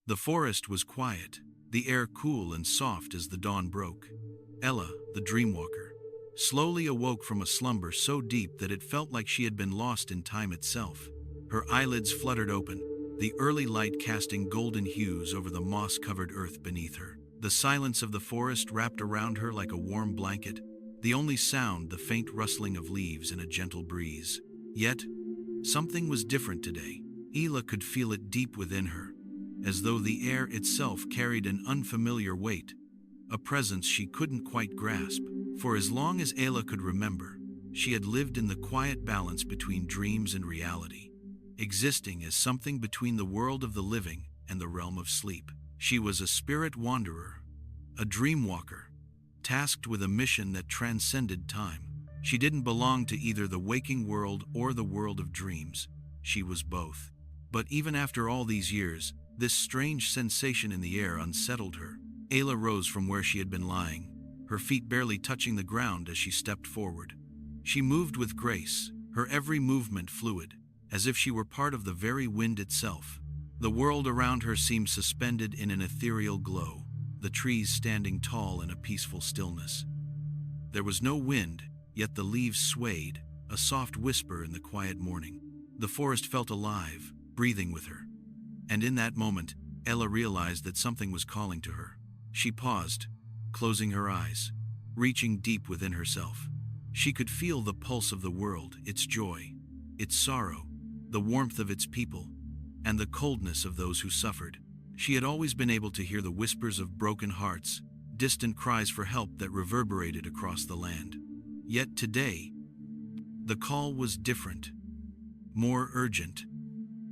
The forest was quiet, the air cool and soft as the dawn broke. Ella, the dreamwalker, slowly awoke from a slumber so deep that it felt like she had been lost in time itself. Her eyelids fluttered open, the early light casting golden hues over the moss-covered earth beneath her. The silence of the forest wrapped around her like a warm blanket, the only sound the faint rustling of leaves in a gentle breeze. Yet, something was different today. Ella could feel it deep within her, as though the air itself carried an unfamiliar weight, a presence she couldn't quite grasp. For as long as Ella could remember, she had lived in the quiet balance between dreams and reality, existing as something between the world of the living and the realm of sleep. She was a spirit wanderer, a dreamwalker, tasked with a mission that transcended time. She didn't belong to either the waking world or the world of dreams. She was both. But even after all these years, this strange sensation in the air unsettled her. Ella rose from where she had been lying, her feet barely touching the ground as she stepped forward. She moved with grace, her every movement fluid, as if she were part of the very wind itself. The world around her seemed suspended in an ethereal glow, the trees standing tall in a peaceful stillness. There was no wind, yet the leaves swayed, a soft whisper in the quiet morning. The forest felt alive, breathing with her. And in that moment, Ella realized that something was calling to her. She paused, closing her eyes, reaching deep within herself. She could feel the pulse of the world, its joy, its sorrow, the warmth of its people, and the coldness of those who suffered. She had always been able to hear the whispers of broken hearts, distant cries for help that reverberated across the land. Yet today, the call was different, more urgent,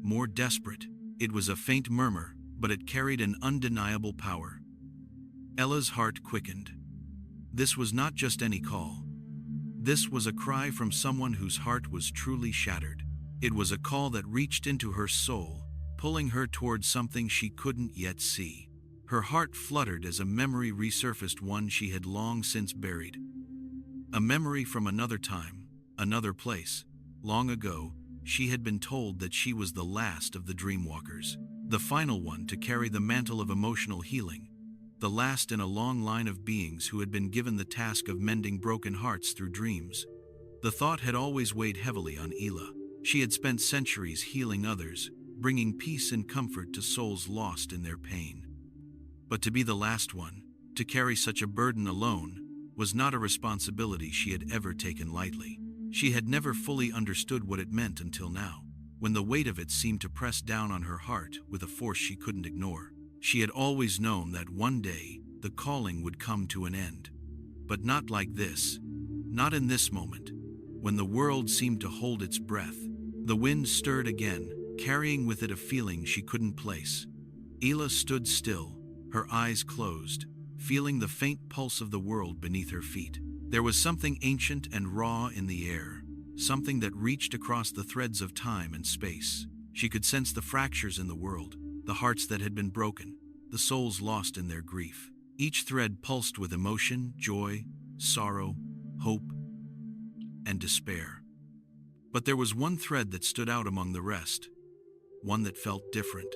more desperate. It was a faint murmur, but it carried an undeniable power. Ella's heart quickened. This was not just any call. This was a cry from someone whose heart was truly shattered. It was a call that reached into her soul, pulling her towards something she couldn't yet see. Her heart fluttered as a memory resurfaced, one she had long since buried. A memory from another time, another place. Long ago, she had been told that she was the last of the dreamwalkers, the final one to carry the mantle of emotional healing, the last in a long line of beings who had been given the task of mending broken hearts through dreams. The thought had always weighed heavily on Ella. She had spent centuries healing others, bringing peace and comfort to souls lost in their pain. But to be the last one, to carry such a burden alone, was not a responsibility she had ever taken lightly. She had never fully understood what it meant until now, when the weight of it seemed to press down on her heart with a force she couldn't ignore. She had always known that one day, the calling would come to an end. But not like this. Not in this moment, when the world seemed to hold its breath. The wind stirred again, carrying with it a feeling she couldn't place. Ella stood still, her eyes closed, feeling the faint pulse of the world beneath her feet. There was something ancient and raw in the air, something that reached across the threads of time and space. She could sense the fractures in the world, the hearts that had been broken, the souls lost in their grief. Each thread pulsed with emotion, joy, sorrow, hope, and despair. But there was one thread that stood out among the rest, one that felt different.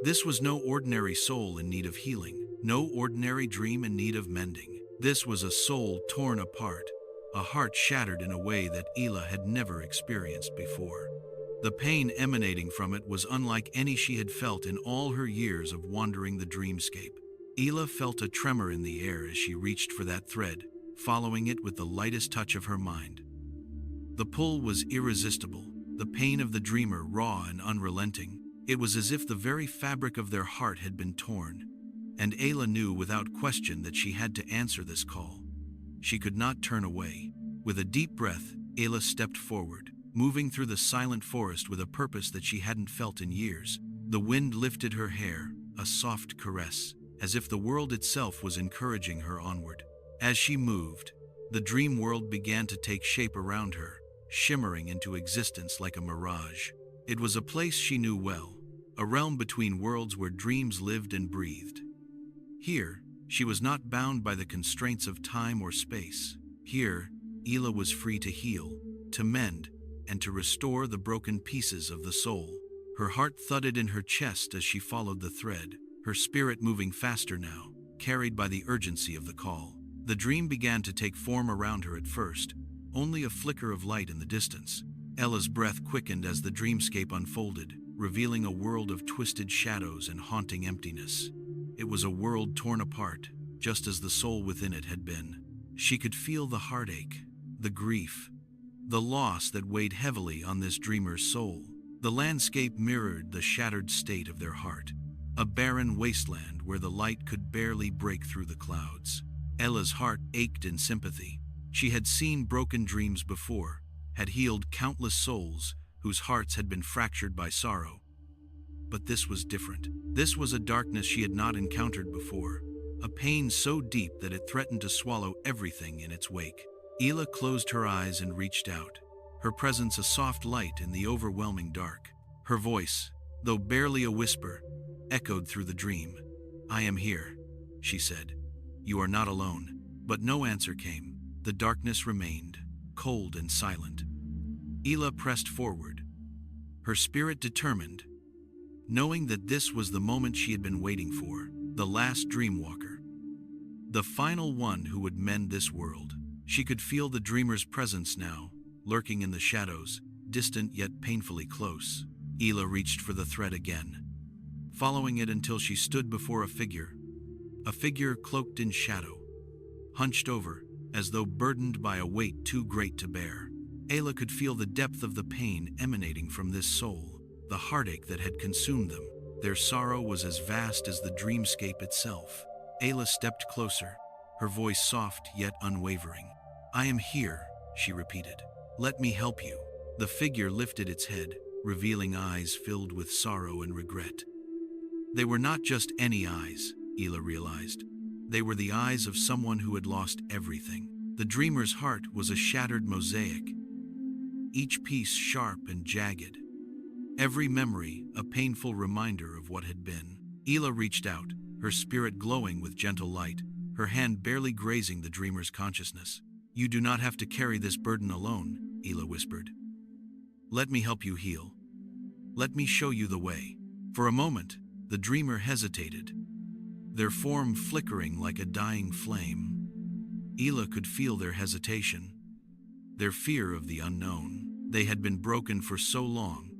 This was no ordinary soul in need of healing, no ordinary dream in need of mending. This was a soul torn apart, a heart shattered in a way that Ella had never experienced before. The pain emanating from it was unlike any she had felt in all her years of wandering the dreamscape. Ella felt a tremor in the air as she reached for that thread, following it with the lightest touch of her mind. The pull was irresistible, the pain of the dreamer raw and unrelenting. It was as if the very fabric of their heart had been torn, and Ella knew without question that she had to answer this call. She could not turn away. With a deep breath, Ella stepped forward, moving through the silent forest with a purpose that she hadn't felt in years. The wind lifted her hair, a soft caress, as if the world itself was encouraging her onward. As she moved, the dream world began to take shape around her, shimmering into existence like a mirage. It was a place she knew well, a realm between worlds where dreams lived and breathed. Here, she was not bound by the constraints of time or space. Here, Ella was free to heal, to mend, and to restore the broken pieces of the soul. Her heart thudded in her chest as she followed the thread, her spirit moving faster now, carried by the urgency of the call. The dream began to take form around her at first, only a flicker of light in the distance. Ella's breath quickened as the dreamscape unfolded, revealing a world of twisted shadows and haunting emptiness. It was a world torn apart, just as the soul within it had been. She could feel the heartache, the grief, the loss that weighed heavily on this dreamer's soul. The landscape mirrored the shattered state of their heart, a barren wasteland where the light could barely break through the clouds. Ella's heart ached in sympathy. She had seen broken dreams before, had healed countless souls whose hearts had been fractured by sorrow. But this was different. This was a darkness she had not encountered before, a pain so deep that it threatened to swallow everything in its wake. Ela closed her eyes and reached out, her presence a soft light in the overwhelming dark. Her voice, though barely a whisper, echoed through the dream. "I am here," she said. "You are not alone." But no answer came. The darkness remained, cold and silent. Ela pressed forward, her spirit determined, knowing that this was the moment she had been waiting for, the last Dreamwalker, the final one who would mend this world. She could feel the dreamer's presence now, lurking in the shadows, distant yet painfully close. Ela reached for the thread again, following it until she stood before a figure cloaked in shadow, hunched over, as though burdened by a weight too great to bear. Ela could feel the depth of the pain emanating from this soul, the heartache that had consumed them. Their sorrow was as vast as the dreamscape itself. Ela stepped closer, her voice soft yet unwavering. "I am here," she repeated. "Let me help you." The figure lifted its head, revealing eyes filled with sorrow and regret. They were not just any eyes, Ela realized. They were the eyes of someone who had lost everything. The dreamer's heart was a shattered mosaic, each piece sharp and jagged, every memory a painful reminder of what had been. Ela reached out, her spirit glowing with gentle light, her hand barely grazing the dreamer's consciousness. "You do not have to carry this burden alone," Ela whispered. "Let me help you heal. Let me show you the way." For a moment, the dreamer hesitated, their form flickering like a dying flame. Ela could feel their hesitation, their fear of the unknown. They had been broken for so long,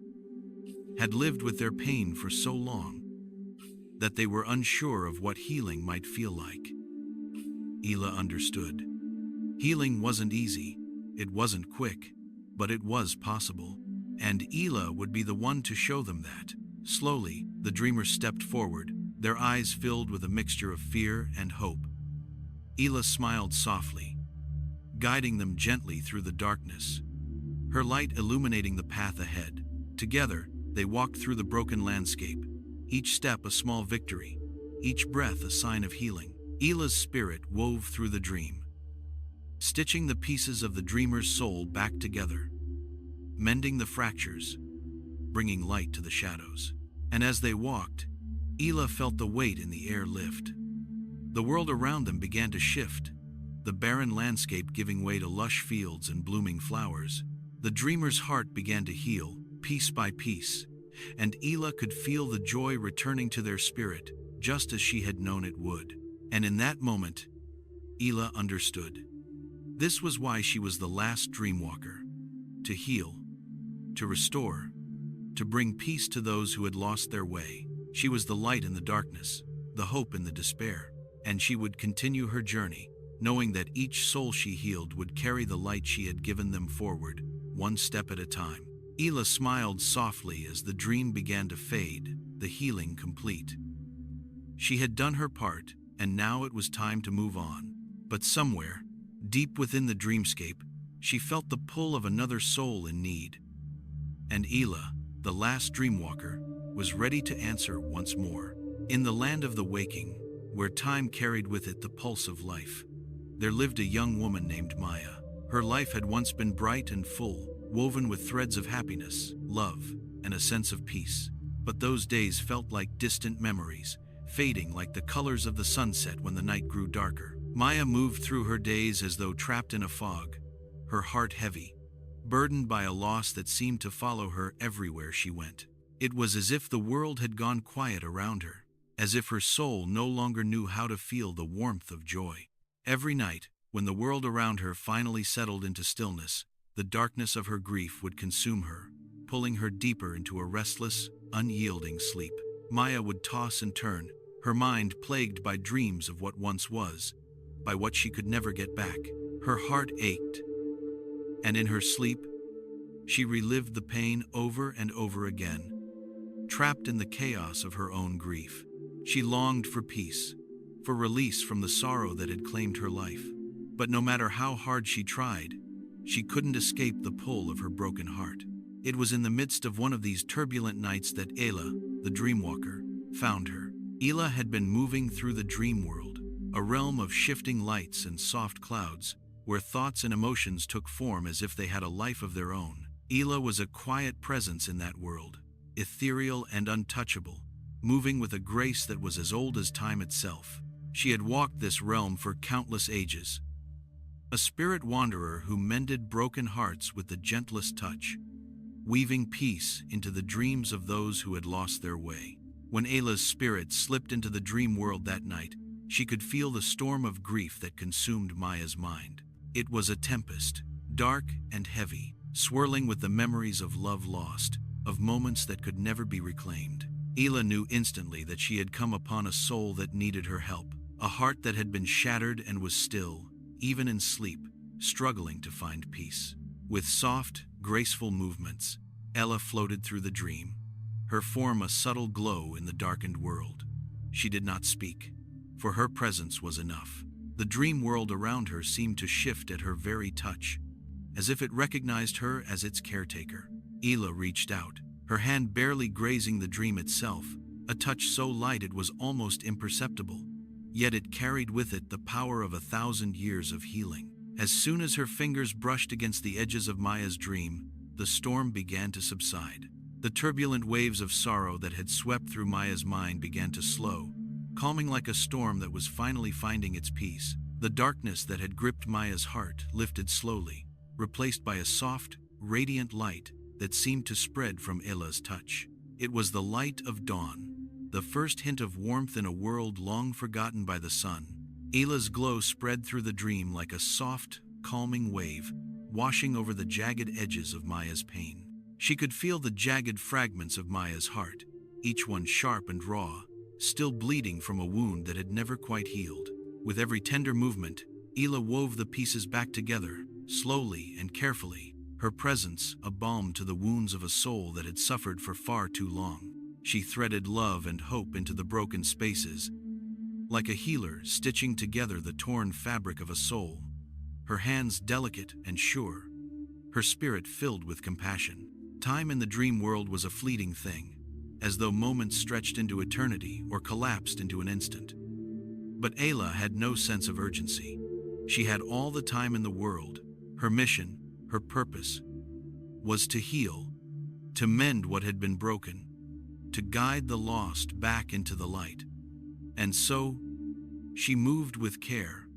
had lived with their pain for so long, that they were unsure of what healing might feel like. Ela understood. Healing wasn't easy, it wasn't quick, but it was possible. And Ela would be the one to show them that. Slowly, the dreamers stepped forward, their eyes filled with a mixture of fear and hope. Ela smiled softly, guiding them gently through the darkness, her light illuminating the path ahead. Together, they walked through the broken landscape, each step a small victory, each breath a sign of healing. Ela's spirit wove through the dream, stitching the pieces of the dreamer's soul back together, mending the fractures, bringing light to the shadows. And as they walked, Ela felt the weight in the air lift. The world around them began to shift, the barren landscape giving way to lush fields and blooming flowers. The dreamer's heart began to heal, piece by piece, and Ela could feel the joy returning to their spirit, just as she had known it would. And in that moment, Ela understood. This was why she was the last Dreamwalker: to heal, to restore, to bring peace to those who had lost their way. She was the light in the darkness, the hope in the despair, and she would continue her journey, knowing that each soul she healed would carry the light she had given them forward, one step at a time. Ela smiled softly as the dream began to fade, the healing complete. She had done her part, and now it was time to move on. But somewhere, deep within the dreamscape, she felt the pull of another soul in need. And Ela, the last Dreamwalker, was ready to answer once more. In the land of the waking, where time carried with it the pulse of life, there lived a young woman named Maya. Her life had once been bright and full, woven with threads of happiness, love, and a sense of peace. But those days felt like distant memories, fading like the colors of the sunset when the night grew darker. Maya moved through her days as though trapped in a fog, her heart heavy, burdened by a loss that seemed to follow her everywhere she went. It was as if the world had gone quiet around her, as if her soul no longer knew how to feel the warmth of joy. Every night, when the world around her finally settled into stillness, the darkness of her grief would consume her, pulling her deeper into a restless, unyielding sleep. Maya would toss and turn, her mind plagued by dreams of what once was, by what she could never get back. Her heart ached, and in her sleep, she relived the pain over and over again. Trapped in the chaos of her own grief, she longed for peace, for release from the sorrow that had claimed her life. But no matter how hard she tried, she couldn't escape the pull of her broken heart. It was in the midst of one of these turbulent nights that Ela, the Dreamwalker, found her. Ela had been moving through the dream world, a realm of shifting lights and soft clouds, where thoughts and emotions took form as if they had a life of their own. Ela was a quiet presence in that world, ethereal and untouchable, moving with a grace that was as old as time itself. She had walked this realm for countless ages, a spirit wanderer who mended broken hearts with the gentlest touch, weaving peace into the dreams of those who had lost their way. When Ayla's spirit slipped into the dream world that night, she could feel the storm of grief that consumed Maya's mind. It was a tempest, dark and heavy, swirling with the memories of love lost, of moments that could never be reclaimed. Ayla knew instantly that she had come upon a soul that needed her help, a heart that had been shattered and was still, even in sleep, struggling to find peace. With soft, graceful movements, Ella floated through the dream, her form a subtle glow in the darkened world. She did not speak, for her presence was enough. The dream world around her seemed to shift at her very touch, as if it recognized her as its caretaker. Ela reached out, her hand barely grazing the dream itself, a touch so light it was almost imperceptible, yet it carried with it the power of 1,000 years of healing. As soon as her fingers brushed against the edges of Maya's dream, the storm began to subside. The turbulent waves of sorrow that had swept through Maya's mind began to slow, calming like a storm that was finally finding its peace. The darkness that had gripped Maya's heart lifted slowly, replaced by a soft, radiant light that seemed to spread from Ela's touch. It was the light of dawn, the first hint of warmth in a world long forgotten by the sun. Ela's glow spread through the dream like a soft, calming wave, washing over the jagged edges of Maya's pain. She could feel the jagged fragments of Maya's heart, each one sharp and raw, still bleeding from a wound that had never quite healed. With every tender movement, Ela wove the pieces back together, slowly and carefully, her presence a balm to the wounds of a soul that had suffered for far too long. She threaded love and hope into the broken spaces, like a healer stitching together the torn fabric of a soul, her hands delicate and sure, her spirit filled with compassion. Time in the dream world was a fleeting thing, as though moments stretched into eternity or collapsed into an instant. But Ayla had no sense of urgency. She had all the time in the world. Her mission, her purpose, was to heal, to mend what had been broken, to guide the lost back into the light. And so, she moved with care,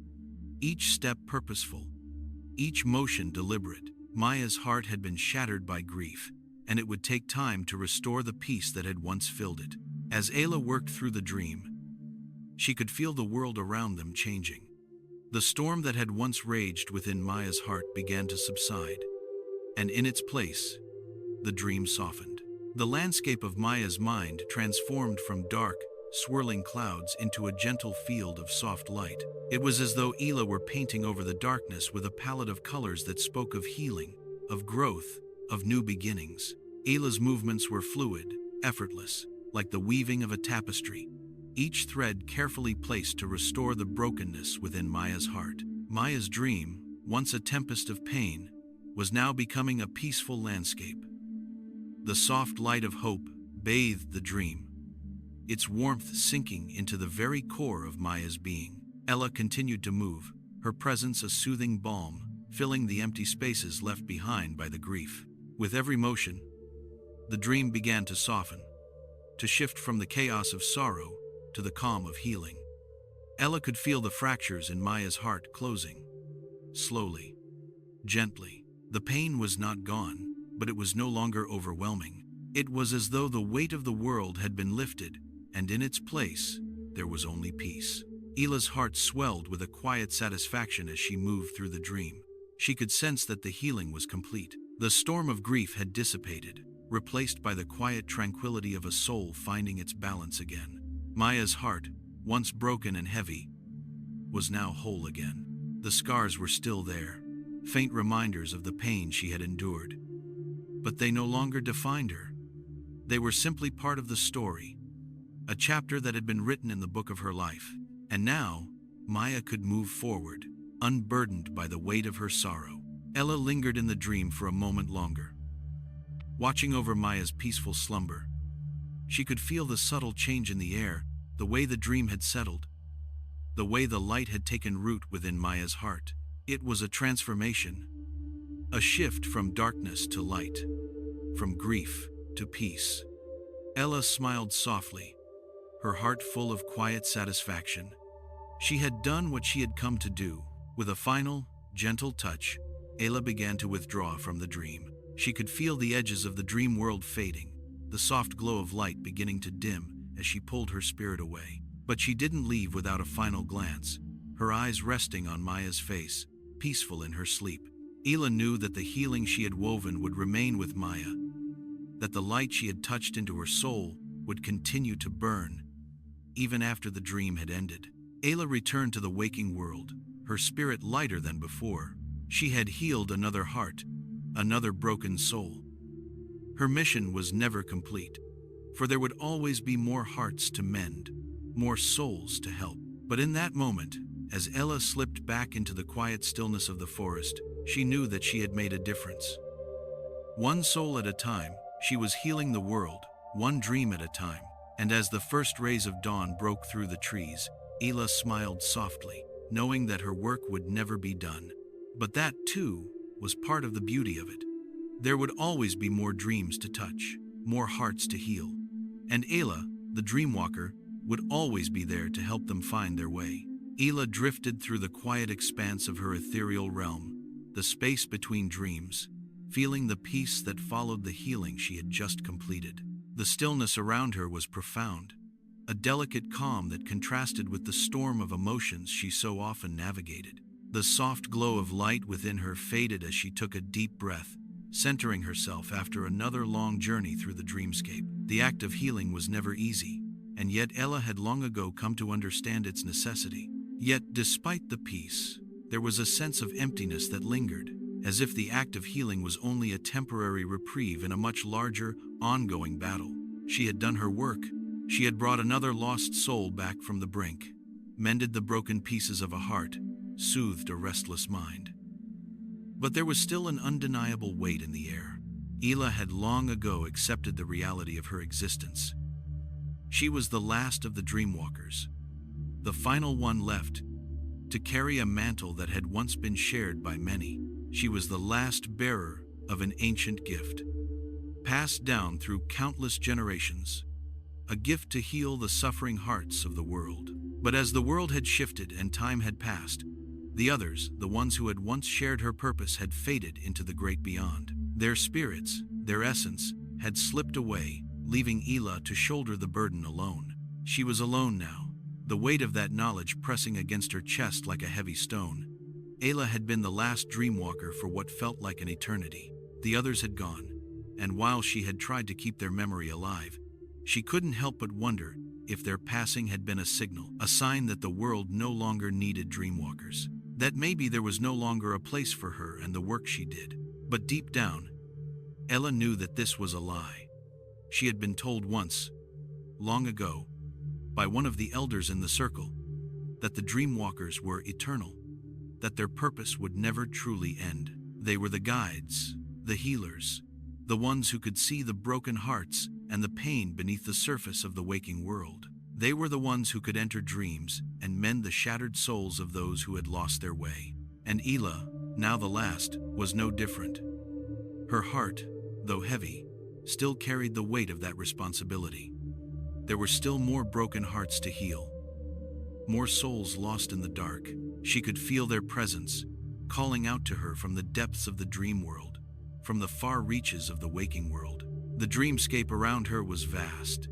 each step purposeful, each motion deliberate. Maya's heart had been shattered by grief, and it would take time to restore the peace that had once filled it. As Ayla worked through the dream, she could feel the world around them changing. The storm that had once raged within Maya's heart began to subside, and in its place, the dream softened. The landscape of Maya's mind transformed from dark, swirling clouds into a gentle field of soft light. It was as though Ela were painting over the darkness with a palette of colors that spoke of healing, of growth, of new beginnings. Ela's movements were fluid, effortless, like the weaving of a tapestry, each thread carefully placed to restore the brokenness within Maya's heart. Maya's dream, once a tempest of pain, was now becoming a peaceful landscape. The soft light of hope bathed the dream, its warmth sinking into the very core of Maya's being. Ella continued to move, her presence a soothing balm, filling the empty spaces left behind by the grief. With every motion, the dream began to soften, to shift from the chaos of sorrow to the calm of healing. Ella could feel the fractures in Maya's heart closing, slowly, gently. The pain was not gone, but it was no longer overwhelming. It was as though the weight of the world had been lifted, and in its place, there was only peace. Ela's heart swelled with a quiet satisfaction as she moved through the dream. She could sense that the healing was complete. The storm of grief had dissipated, replaced by the quiet tranquility of a soul finding its balance again. Maya's heart, once broken and heavy, was now whole again. The scars were still there, faint reminders of the pain she had endured. But they no longer defined her. They were simply part of the story, a chapter that had been written in the book of her life. And now, Maya could move forward, unburdened by the weight of her sorrow. Ella lingered in the dream for a moment longer, watching over Maya's peaceful slumber. She could feel the subtle change in the air, the way the dream had settled, the way the light had taken root within Maya's heart. It was a transformation, a shift from darkness to light, from grief to peace. Ella smiled softly, her heart full of quiet satisfaction. She had done what she had come to do. With a final, gentle touch, Ella began to withdraw from the dream. She could feel the edges of the dream world fading, the soft glow of light beginning to dim as she pulled her spirit away. But she didn't leave without a final glance, her eyes resting on Maya's face, peaceful in her sleep. Ella knew that the healing she had woven would remain with Maya, that the light she had touched into her soul would continue to burn, even after the dream had ended. Ella returned to the waking world, her spirit lighter than before. She had healed another heart, another broken soul. Her mission was never complete, for there would always be more hearts to mend, more souls to help. But in that moment, as Ella slipped back into the quiet stillness of the forest, she knew that she had made a difference. One soul at a time, she was healing the world, one dream at a time. And as the first rays of dawn broke through the trees, Ella smiled softly, knowing that her work would never be done. But that, too, was part of the beauty of it. There would always be more dreams to touch, more hearts to heal. And Ella, the Dreamwalker, would always be there to help them find their way. Ella drifted through the quiet expanse of her ethereal realm, the space between dreams, feeling the peace that followed the healing she had just completed. The stillness around her was profound, a delicate calm that contrasted with the storm of emotions she so often navigated. The soft glow of light within her faded as she took a deep breath, centering herself after another long journey through the dreamscape. The act of healing was never easy, and yet Ella had long ago come to understand its necessity. Yet, despite the peace, there was a sense of emptiness that lingered, as if the act of healing was only a temporary reprieve in a much larger, ongoing battle. She had done her work. She had brought another lost soul back from the brink, mended the broken pieces of a heart, soothed a restless mind. But there was still an undeniable weight in the air. Ella had long ago accepted the reality of her existence. She was the last of the Dreamwalkers, the final one left to carry a mantle that had once been shared by many. She was the last bearer of an ancient gift, passed down through countless generations, a gift to heal the suffering hearts of the world. But as the world had shifted and time had passed, the others, the ones who had once shared her purpose, had faded into the great beyond. Their spirits, their essence, had slipped away, leaving Ella to shoulder the burden alone. She was alone now, the weight of that knowledge pressing against her chest like a heavy stone. Ella had been the last Dreamwalker for what felt like an eternity. The others had gone, and while she had tried to keep their memory alive, she couldn't help but wonder if their passing had been a signal, a sign that the world no longer needed Dreamwalkers, that maybe there was no longer a place for her and the work she did. But deep down, Ella knew that this was a lie. She had been told once, long ago, by one of the elders in the circle, that the Dreamwalkers were eternal, that their purpose would never truly end. They were the guides, the healers, the ones who could see the broken hearts and the pain beneath the surface of the waking world. They were the ones who could enter dreams and mend the shattered souls of those who had lost their way. And Ella, now the last, was no different. Her heart, though heavy, still carried the weight of that responsibility. There were still more broken hearts to heal, more souls lost in the dark. She could feel their presence, calling out to her from the depths of the dream world, from the far reaches of the waking world. The dreamscape around her was vast,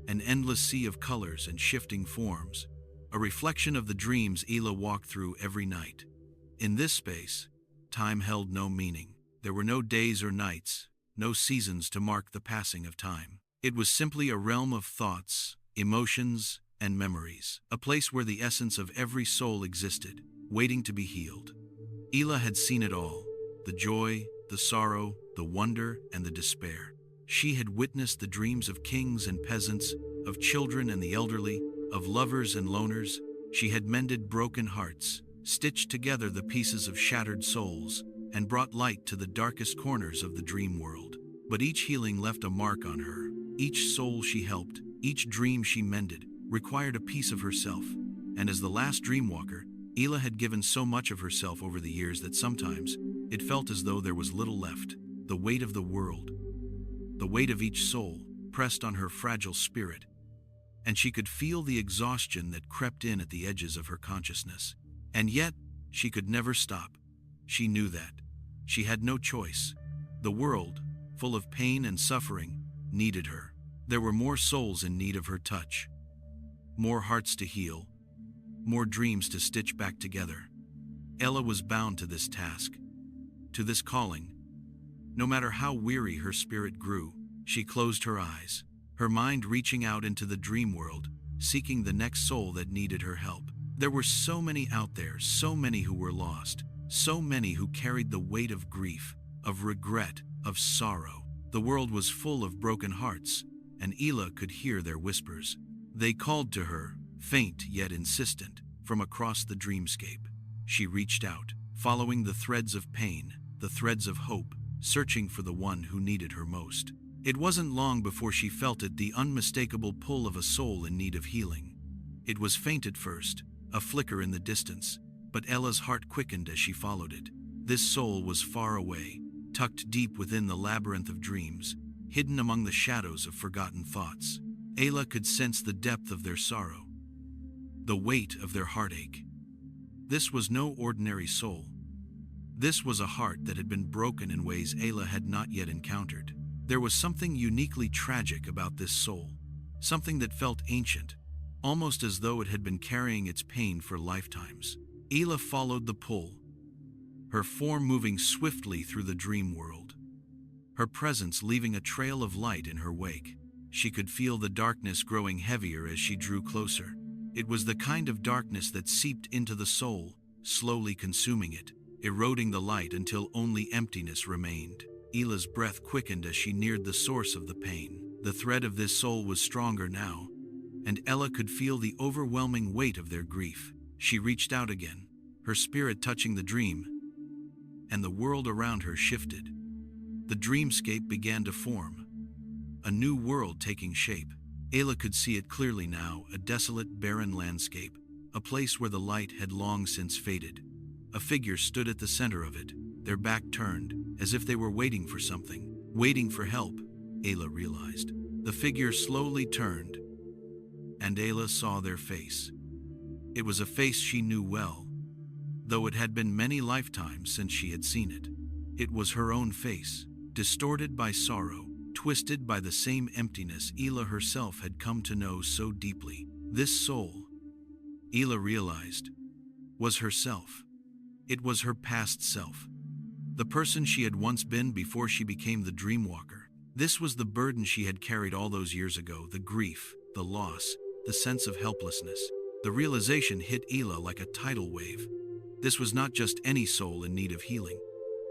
an endless sea of colors and shifting forms, a reflection of the dreams Ela walked through every night. In this space, time held no meaning. There were no days or nights, no seasons to mark the passing of time. It was simply a realm of thoughts, emotions, and memories, a place where the essence of every soul existed, waiting to be healed. Ela had seen it all, the joy, the sorrow, the wonder, and the despair. She had witnessed the dreams of kings and peasants, of children and the elderly, of lovers and loners. She had mended broken hearts, stitched together the pieces of shattered souls, and brought light to the darkest corners of the dream world. But each healing left a mark on her. Each soul she helped, each dream she mended, required a piece of herself. And as the last dreamwalker, Ela had given so much of herself over the years that sometimes it felt as though there was little left. The weight of the world, the weight of each soul, pressed on her fragile spirit, and she could feel the exhaustion that crept in at the edges of her consciousness. And yet, she could never stop. She knew that. She had no choice. The world, full of pain and suffering, needed her. There were more souls in need of her touch, more hearts to heal, more dreams to stitch back together. Ela was bound to this task, to this calling. No matter how weary her spirit grew, she closed her eyes, her mind reaching out into the dream world, seeking the next soul that needed her help. There were so many out there, so many who were lost, so many who carried the weight of grief, of regret, of sorrow. The world was full of broken hearts, and Ela could hear their whispers. They called to her, faint yet insistent, from across the dreamscape. She reached out, following the threads of pain, the threads of hope, searching for the one who needed her most. It wasn't long before she felt it, the unmistakable pull of a soul in need of healing. It was faint at first, a flicker in the distance, but Ela's heart quickened as she followed it. This soul was far away, tucked deep within the labyrinth of dreams, hidden among the shadows of forgotten thoughts. Ela could sense the depth of their sorrow, the weight of their heartache. This was no ordinary soul. This was a heart that had been broken in ways Ela had not yet encountered. There was something uniquely tragic about this soul, something that felt ancient, almost as though it had been carrying its pain for lifetimes. Ela followed the pull, her form moving swiftly through the dream world, her presence leaving a trail of light in her wake. She could feel the darkness growing heavier as she drew closer. It was the kind of darkness that seeped into the soul, slowly consuming it, eroding the light until only emptiness remained. Ela's breath quickened as she neared the source of the pain. The thread of this soul was stronger now, and Ela could feel the overwhelming weight of their grief. She reached out again, her spirit touching the dream, and the world around her shifted. The dreamscape began to form, a new world taking shape. Ela could see it clearly now, a desolate, barren landscape, a place where the light had long since faded. A figure stood at the center of it, their back turned, as if they were waiting for something, waiting for help, Ela realized. The figure slowly turned, and Ela saw their face. It was a face she knew well, though it had been many lifetimes since she had seen it. It was her own face, distorted by sorrow, twisted by the same emptiness Ela herself had come to know so deeply. This soul, Ela realized, was herself. It was her past self, the person she had once been before she became the Dreamwalker. This was the burden she had carried all those years ago, the grief, the loss, the sense of helplessness. The realization hit Ela like a tidal wave. This was not just any soul in need of healing.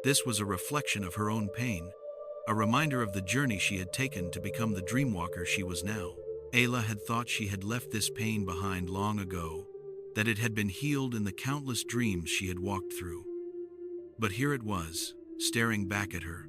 This was a reflection of her own pain, a reminder of the journey she had taken to become the Dreamwalker she was now. Ela had thought she had left this pain behind long ago, that it had been healed in the countless dreams she had walked through. But here it was, staring back at her,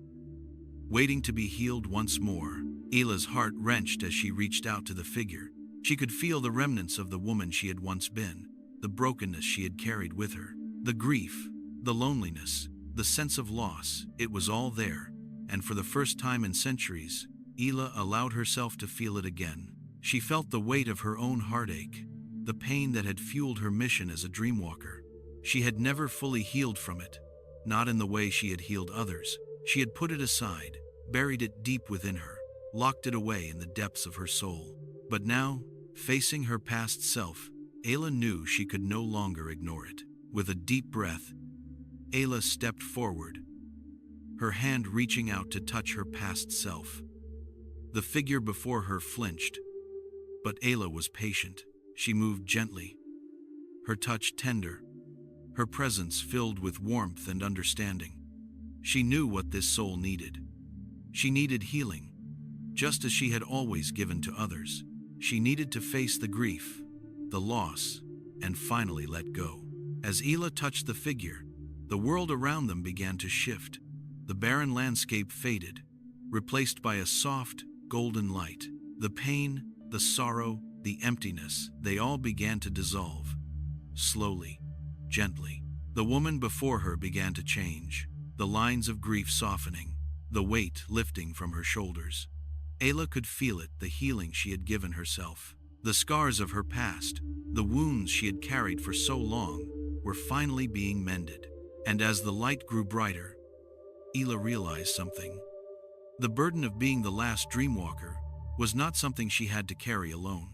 waiting to be healed once more. Ela's heart wrenched as she reached out to the figure. She could feel the remnants of the woman she had once been, the brokenness she had carried with her, the grief, the loneliness, the sense of loss. It was all there, and for the first time in centuries, Ela allowed herself to feel it again. She felt the weight of her own heartache, the pain that had fueled her mission as a Dreamwalker. She had never fully healed from it, not in the way she had healed others. She had put it aside, buried it deep within her. locked it away in the depths of her soul. But now, facing her past self, Ayla knew she could no longer ignore it. With a deep breath, Ayla stepped forward, her hand reaching out to touch her past self. The figure before her flinched, but Ayla was patient. She moved gently, her touch tender, her presence filled with warmth and understanding. She knew what this soul needed. She needed healing, just as she had always given to others. She needed to face the grief, the loss, and finally let go. As Ayla touched the figure, the world around them began to shift. The barren landscape faded, replaced by a soft, golden light. The pain, the sorrow, the emptiness, they all began to dissolve. Slowly, gently. The woman before her began to change, the lines of grief softening, the weight lifting from her shoulders. Ayla could feel it, the healing she had given herself. The scars of her past, the wounds she had carried for so long, were finally being mended. And as the light grew brighter, Ayla realized something. The burden of being the last Dreamwalker was not something she had to carry alone.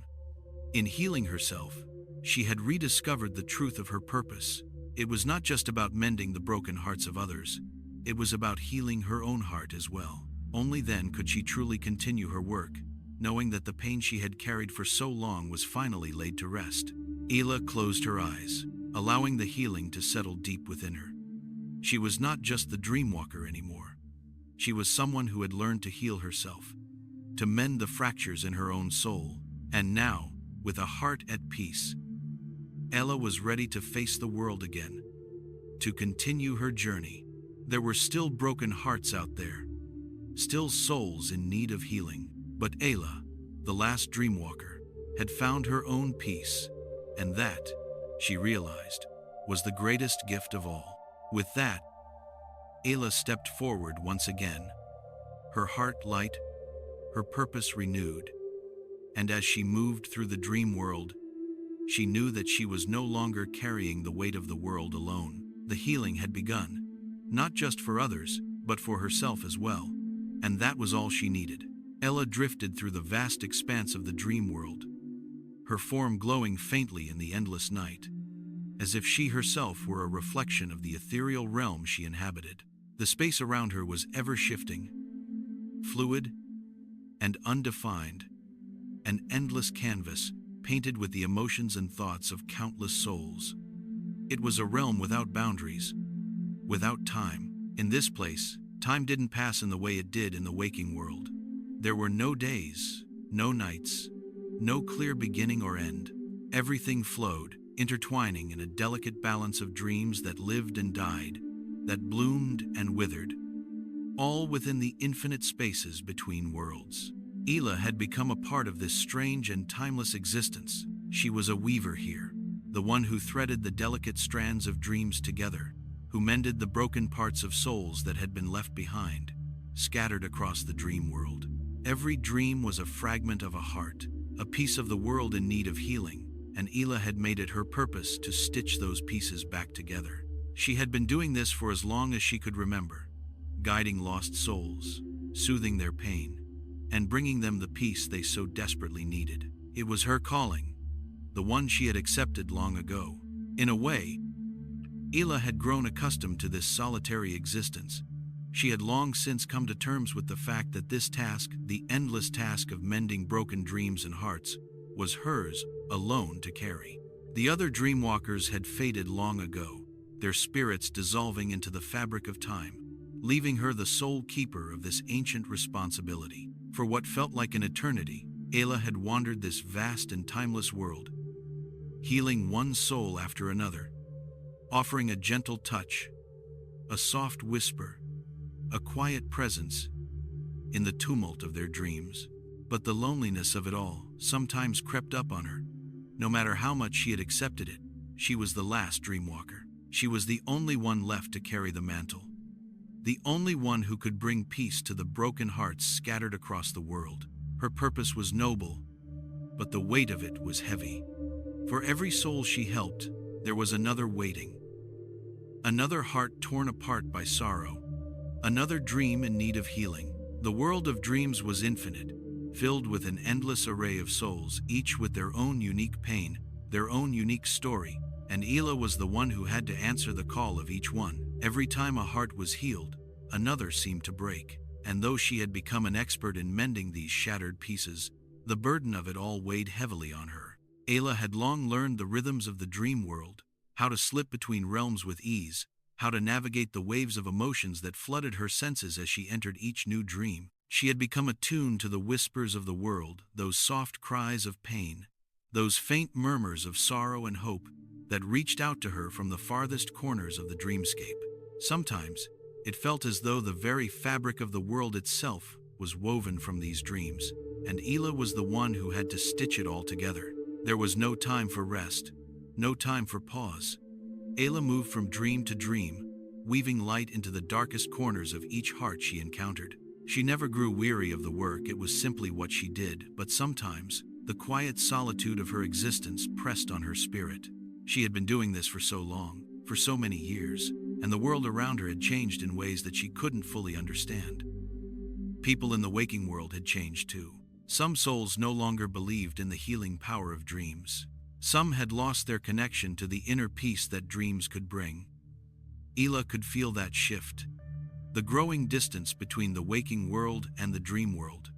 In healing herself, she had rediscovered the truth of her purpose. It was not just about mending the broken hearts of others. It was about healing her own heart as well. Only then could she truly continue her work, knowing that the pain she had carried for so long was finally laid to rest. Ayla closed her eyes, allowing the healing to settle deep within her. She was not just the Dreamwalker anymore. She was someone who had learned to heal herself, to mend the fractures in her own soul. And now, with a heart at peace, Ayla was ready to face the world again, to continue her journey. There were still broken hearts out there, still souls in need of healing. But Ayla, the last Dreamwalker, had found her own peace, and that, she realized, was the greatest gift of all. With that, Ayla stepped forward once again, her heart light, her purpose renewed. And as she moved through the dream world, she knew that she was no longer carrying the weight of the world alone. The healing had begun, not just for others, but for herself as well. And that was all she needed. Ayla drifted through the vast expanse of the dream world, her form glowing faintly in the endless night, as if she herself were a reflection of the ethereal realm she inhabited. The space around her was ever-shifting, fluid, and undefined, an endless canvas painted with the emotions and thoughts of countless souls. It was a realm without boundaries, without time. In this place, time didn't pass in the way it did in the waking world. There were no days, no nights, no clear beginning or end. Everything flowed, intertwining in a delicate balance of dreams that lived and died, that bloomed and withered, all within the infinite spaces between worlds. Ayla had become a part of this strange and timeless existence. She was a weaver here, the one who threaded the delicate strands of dreams together, who mended the broken parts of souls that had been left behind, scattered across the dream world. Every dream was a fragment of a heart, a piece of the world in need of healing, and Ayla had made it her purpose to stitch those pieces back together. She had been doing this for as long as she could remember, guiding lost souls, soothing their pain, and bringing them the peace they so desperately needed. It was her calling, the one she had accepted long ago. In a way, Ayla had grown accustomed to this solitary existence. She had long since come to terms with the fact that this task, the endless task of mending broken dreams and hearts, was hers alone to carry. The other Dreamwalkers had faded long ago, their spirits dissolving into the fabric of time, leaving her the sole keeper of this ancient responsibility. For what felt like an eternity, Ayla had wandered this vast and timeless world, healing one soul after another, offering a gentle touch, a soft whisper, a quiet presence in the tumult of their dreams. But the loneliness of it all sometimes crept up on her. No matter how much she had accepted it, she was the last Dreamwalker. She was the only one left to carry the mantle, the only one who could bring peace to the broken hearts scattered across the world. Her purpose was noble, but the weight of it was heavy. For every soul she helped, there was another waiting. Another heart torn apart by sorrow, another dream in need of healing. The world of dreams was infinite, filled with an endless array of souls, each with their own unique pain, their own unique story, and Ela was the one who had to answer the call of each one. Every time a heart was healed, another seemed to break, and though she had become an expert in mending these shattered pieces, the burden of it all weighed heavily on her. Ela had long learned the rhythms of the dream world, how to slip between realms with ease, how to navigate the waves of emotions that flooded her senses as she entered each new dream. She had become attuned to the whispers of the world, those soft cries of pain, those faint murmurs of sorrow and hope that reached out to her from the farthest corners of the dreamscape. Sometimes, it felt as though the very fabric of the world itself was woven from these dreams, and Ela was the one who had to stitch it all together. There was no time for rest, no time for pause. Ela moved from dream to dream, weaving light into the darkest corners of each heart she encountered. She never grew weary of the work, it was simply what she did, but sometimes, the quiet solitude of her existence pressed on her spirit. She had been doing this for so long, for so many years, and the world around her had changed in ways that she couldn't fully understand. People in the waking world had changed too. Some souls no longer believed in the healing power of dreams. Some had lost their connection to the inner peace that dreams could bring. Ela could feel that shift, the growing distance between the waking world and the dream world,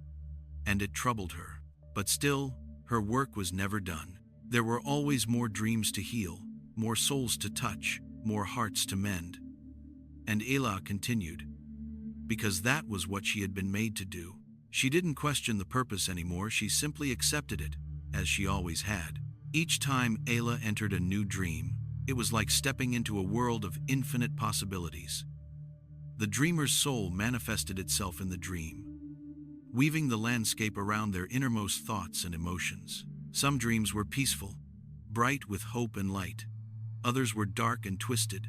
and it troubled her. But still, her work was never done. There were always more dreams to heal, more souls to touch, more hearts to mend. And Ela continued, because that was what she had been made to do. She didn't question the purpose anymore, she simply accepted it, as she always had. Each time Ela entered a new dream, it was like stepping into a world of infinite possibilities. The dreamer's soul manifested itself in the dream, weaving the landscape around their innermost thoughts and emotions. Some dreams were peaceful, bright with hope and light. Others were dark and twisted,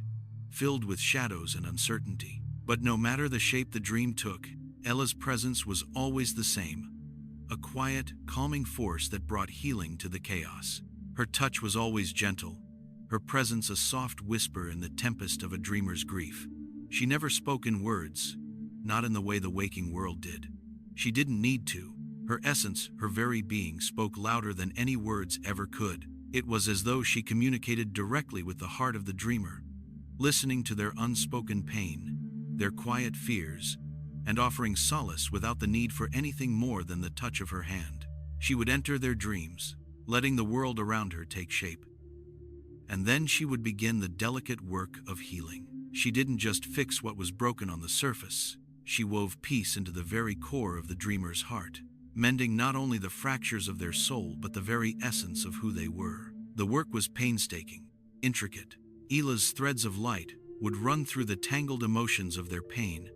filled with shadows and uncertainty. But no matter the shape the dream took, Ela's presence was always the same, a quiet, calming force that brought healing to the chaos. Her touch was always gentle, her presence a soft whisper in the tempest of a dreamer's grief. She never spoke in words, not in the way the waking world did. She didn't need to. Her essence, her very being, spoke louder than any words ever could. It was as though she communicated directly with the heart of the dreamer, listening to their unspoken pain, their quiet fears, and offering solace without the need for anything more than the touch of her hand. She would enter their dreams, letting the world around her take shape. And then she would begin the delicate work of healing. She didn't just fix what was broken on the surface, she wove peace into the very core of the dreamer's heart, mending not only the fractures of their soul but the very essence of who they were. The work was painstaking, intricate. Ela's threads of light would run through the tangled emotions of their pain,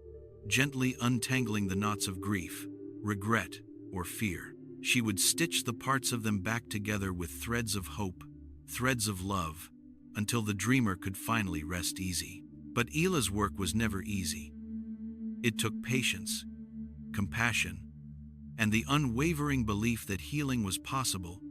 gently untangling the knots of grief, regret, or fear. She would stitch the parts of them back together with threads of hope, threads of love, until the dreamer could finally rest easy. But Ela's work was never easy. It took patience, compassion, and the unwavering belief that healing was possible,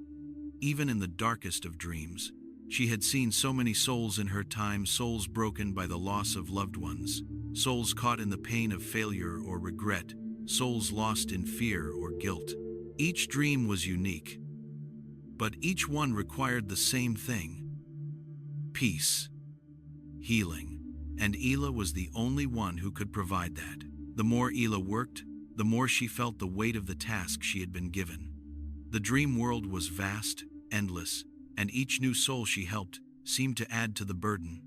even in the darkest of dreams. She had seen so many souls in her time, souls broken by the loss of loved ones, souls caught in the pain of failure or regret, souls lost in fear or guilt. Each dream was unique, but each one required the same thing: peace, healing. And Ela was the only one who could provide that. The more Ela worked, the more she felt the weight of the task she had been given. The dream world was vast, endless, and each new soul she helped seemed to add to the burden.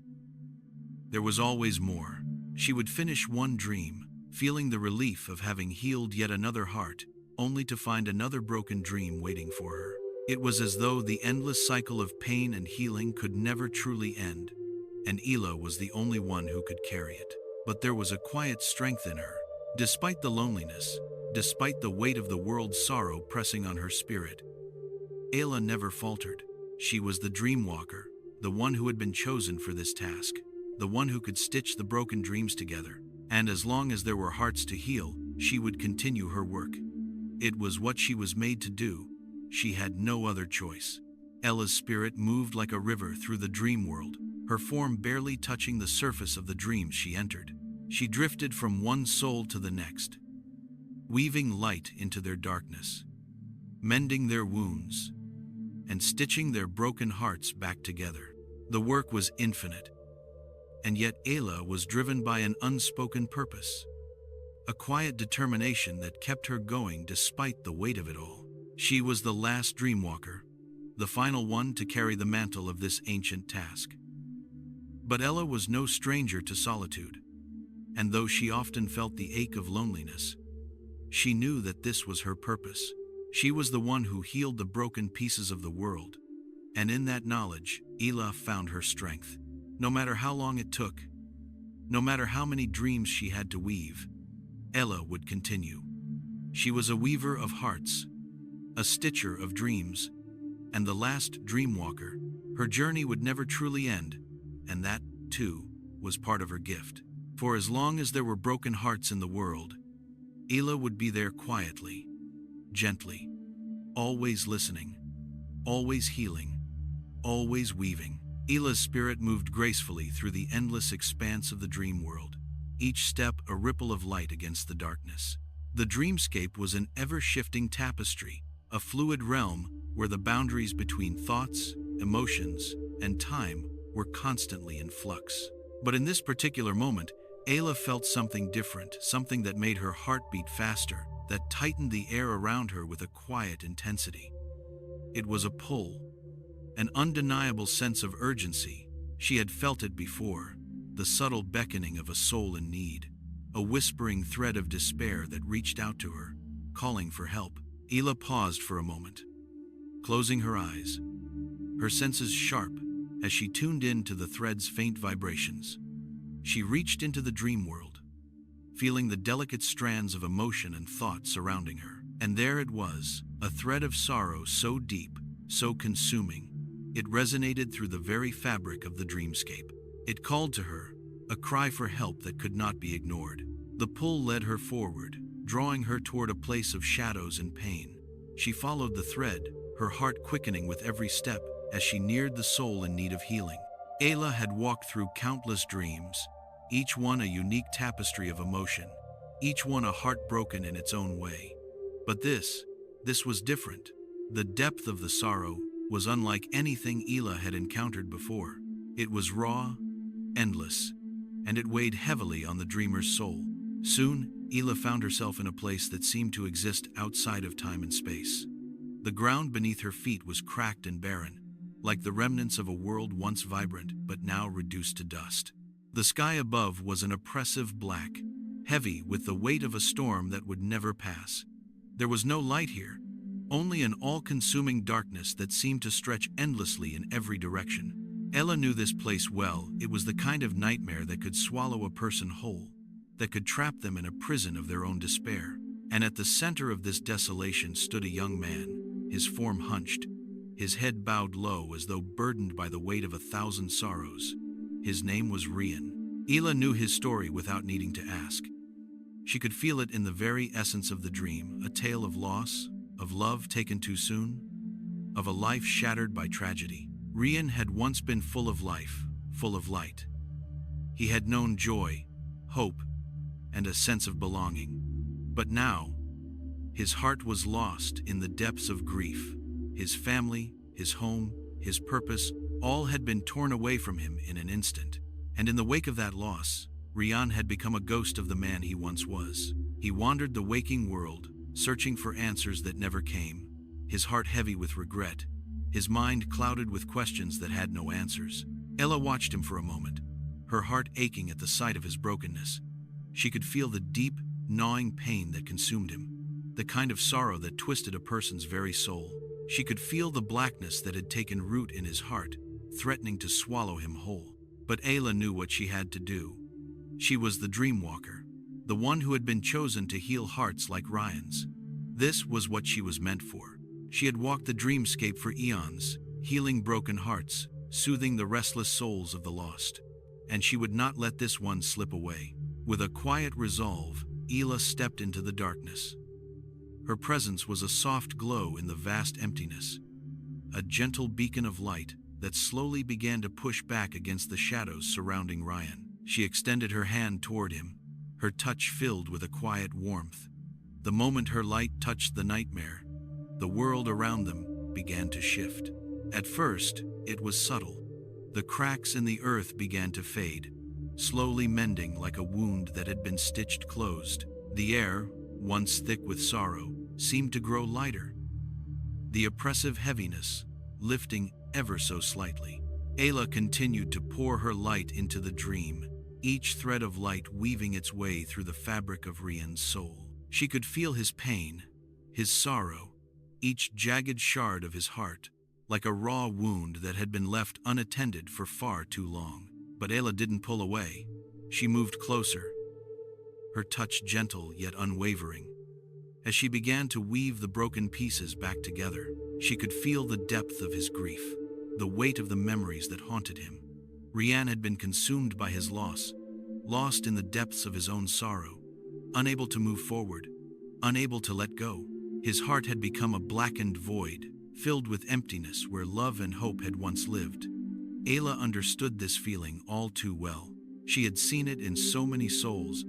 There was always more. She would finish one dream, feeling the relief of having healed yet another heart, only to find another broken dream waiting for her. It was as though the endless cycle of pain and healing could never truly end, and Ela was the only one who could carry it. But there was a quiet strength in her. Despite the loneliness, despite the weight of the world's sorrow pressing on her spirit, Ela never faltered. She was the Dreamwalker, the one who had been chosen for this task, the one who could stitch the broken dreams together. And as long as there were hearts to heal, she would continue her work. It was what she was made to do. She had no other choice. Ela's spirit moved like a river through the dream world, her form barely touching the surface of the dreams she entered. She drifted from one soul to the next, weaving light into their darkness, mending their wounds, and stitching their broken hearts back together. The work was infinite, and yet Ayla was driven by an unspoken purpose, a quiet determination that kept her going despite the weight of it all. She was the last Dreamwalker, the final one to carry the mantle of this ancient task. But Ella was no stranger to solitude, and though she often felt the ache of loneliness, she knew that this was her purpose. She was the one who healed the broken pieces of the world, and in that knowledge, Ayla found her strength. No matter how long it took, no matter how many dreams she had to weave, Ella would continue. She was a weaver of hearts, a stitcher of dreams, and the last Dreamwalker. Her journey would never truly end, and that, too, was part of her gift. For as long as there were broken hearts in the world, Ayla would be there quietly, gently, always listening, always healing, always weaving. Ayla's spirit moved gracefully through the endless expanse of the dream world, each step a ripple of light against the darkness. The dreamscape was an ever-shifting tapestry, a fluid realm where the boundaries between thoughts, emotions, and time were constantly in flux. But in this particular moment, Ayla felt something different, something that made her heart beat faster, that tightened the air around her with a quiet intensity. It was a pull, an undeniable sense of urgency. She had felt it before, the subtle beckoning of a soul in need, a whispering thread of despair that reached out to her, calling for help. Ayla paused for a moment, closing her eyes, her senses sharp as she tuned in to the thread's faint vibrations. She reached into the dream world, feeling the delicate strands of emotion and thought surrounding her. And there it was, a thread of sorrow so deep, so consuming, it resonated through the very fabric of the dreamscape. It called to her, a cry for help that could not be ignored. The pull led her forward, drawing her toward a place of shadows and pain. She followed the thread, her heart quickening with every step as she neared the soul in need of healing. Ayla had walked through countless dreams, each one a unique tapestry of emotion, each one a heart broken in its own way. But this was different. The depth of the sorrow was unlike anything Ayla had encountered before. It was raw, endless, and it weighed heavily on the dreamer's soul. Soon, Ayla found herself in a place that seemed to exist outside of time and space. The ground beneath her feet was cracked and barren, like the remnants of a world once vibrant but now reduced to dust. The sky above was an oppressive black, heavy with the weight of a storm that would never pass. There was no light here, only an all-consuming darkness that seemed to stretch endlessly in every direction. Ella knew this place well. It was the kind of nightmare that could swallow a person whole, that could trap them in a prison of their own despair. And at the center of this desolation stood a young man, his form hunched, his head bowed low as though burdened by the weight of 1,000 sorrows. His name was Rian. Ayla knew his story without needing to ask. She could feel it in the very essence of the dream, a tale of loss, of love taken too soon, of a life shattered by tragedy. Rian had once been full of life, full of light. He had known joy, hope, and a sense of belonging. But now, his heart was lost in the depths of grief. His family, his home, his purpose, all had been torn away from him in an instant. And in the wake of that loss, Rian had become a ghost of the man he once was. He wandered the waking world, searching for answers that never came, his heart heavy with regret, his mind clouded with questions that had no answers. Ella watched him for a moment, her heart aching at the sight of his brokenness. She could feel the deep, gnawing pain that consumed him, the kind of sorrow that twisted a person's very soul. She could feel the blackness that had taken root in his heart, threatening to swallow him whole. But Ayla knew what she had to do. She was the Dreamwalker, the one who had been chosen to heal hearts like Ryan's. This was what she was meant for. She had walked the dreamscape for eons, healing broken hearts, soothing the restless souls of the lost. And she would not let this one slip away. With a quiet resolve, Ayla stepped into the darkness. Her presence was a soft glow in the vast emptiness, a gentle beacon of light that slowly began to push back against the shadows surrounding Ryan. She extended her hand toward him, her touch filled with a quiet warmth. The moment her light touched the nightmare, the world around them began to shift. At first, it was subtle. The cracks in the earth began to fade, slowly mending like a wound that had been stitched closed. The air, once thick with sorrow, seemed to grow lighter, the oppressive heaviness lifting ever so slightly. Ayla continued to pour her light into the dream, each thread of light weaving its way through the fabric of Rian's soul. She could feel his pain, his sorrow, each jagged shard of his heart, like a raw wound that had been left unattended for far too long. But Ayla didn't pull away. She moved closer, her touch gentle yet unwavering. As she began to weave the broken pieces back together, she could feel the depth of his grief, the weight of the memories that haunted him. Rian had been consumed by his loss, lost in the depths of his own sorrow, unable to move forward, unable to let go. His heart had become a blackened void, filled with emptiness where love and hope had once lived. Ayla understood this feeling all too well. She had seen it in so many souls,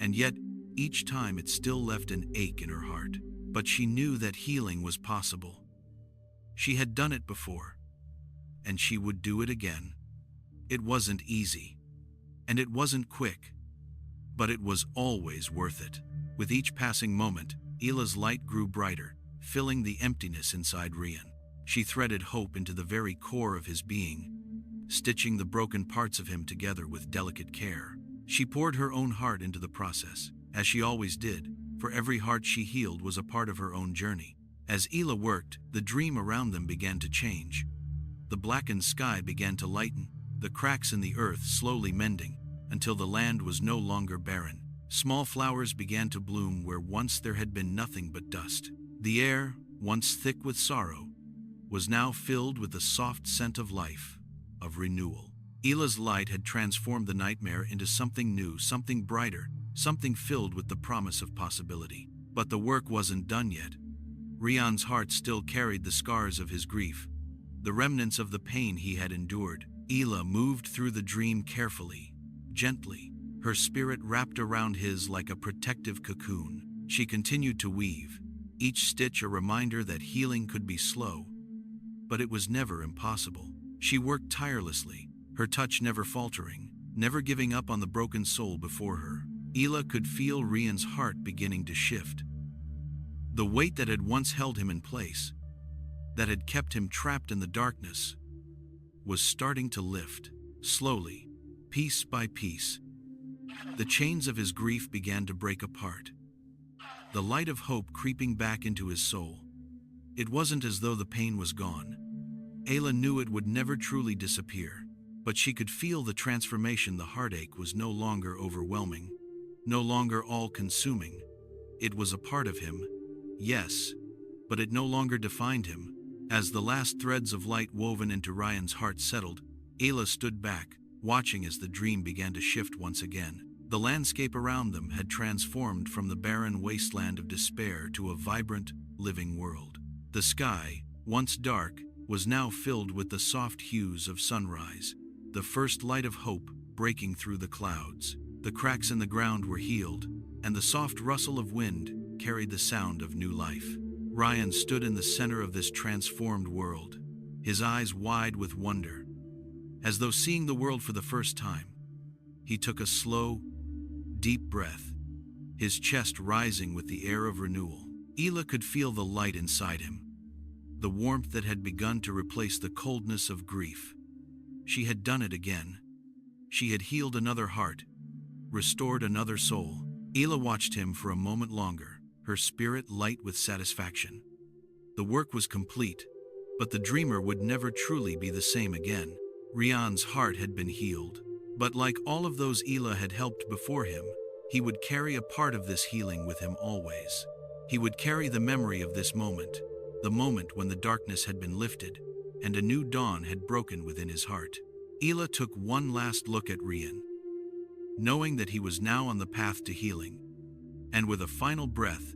and yet each time it still left an ache in her heart. But she knew that healing was possible. She had done it before, and she would do it again. It wasn't easy, and it wasn't quick, but it was always worth it. With each passing moment, Ayla's light grew brighter, filling the emptiness inside Rian. She threaded hope into the very core of his being, stitching the broken parts of him together with delicate care. She poured her own heart into the process, as she always did, for every heart she healed was a part of her own journey. As Ayla worked, the dream around them began to change. The blackened sky began to lighten, the cracks in the earth slowly mending, until the land was no longer barren. Small flowers began to bloom where once there had been nothing but dust. The air, once thick with sorrow, was now filled with the soft scent of life, of renewal. Ayla's light had transformed the nightmare into something new, something brighter, something filled with the promise of possibility. But the work wasn't done yet. Rian's heart still carried the scars of his grief, the remnants of the pain he had endured. Ayla moved through the dream carefully, gently, her spirit wrapped around his like a protective cocoon. She continued to weave, each stitch a reminder that healing could be slow, but it was never impossible. She worked tirelessly, her touch never faltering, never giving up on the broken soul before her. Ayla could feel Rian's heart beginning to shift. The weight that had once held him in place, that had kept him trapped in the darkness, was starting to lift, slowly, piece by piece. The chains of his grief began to break apart, the light of hope creeping back into his soul. It wasn't as though the pain was gone. Ayla knew it would never truly disappear, but she could feel the transformation. The heartache was no longer overwhelming, no longer all-consuming. It was a part of him, yes, but it no longer defined him. As the last threads of light woven into Rian's heart settled, Ayla stood back, watching as the dream began to shift once again. The landscape around them had transformed from the barren wasteland of despair to a vibrant, living world. The sky, once dark, was now filled with the soft hues of sunrise, the first light of hope breaking through the clouds. The cracks in the ground were healed, and the soft rustle of wind carried the sound of new life. Rian stood in the center of this transformed world, his eyes wide with wonder. As though seeing the world for the first time, he took a slow, deep breath, his chest rising with the air of renewal. Ayla could feel the light inside him, the warmth that had begun to replace the coldness of grief. She had done it again. She had healed another heart, restored another soul. Ayla watched him for a moment longer, her spirit light with satisfaction. The work was complete, but the dreamer would never truly be the same again. Rian's heart had been healed, but like all of those Ayla had helped before him, he would carry a part of this healing with him always. He would carry the memory of this moment, the moment when the darkness had been lifted, and a new dawn had broken within his heart. Ayla took one last look at Rian, knowing that he was now on the path to healing, and with a final breath,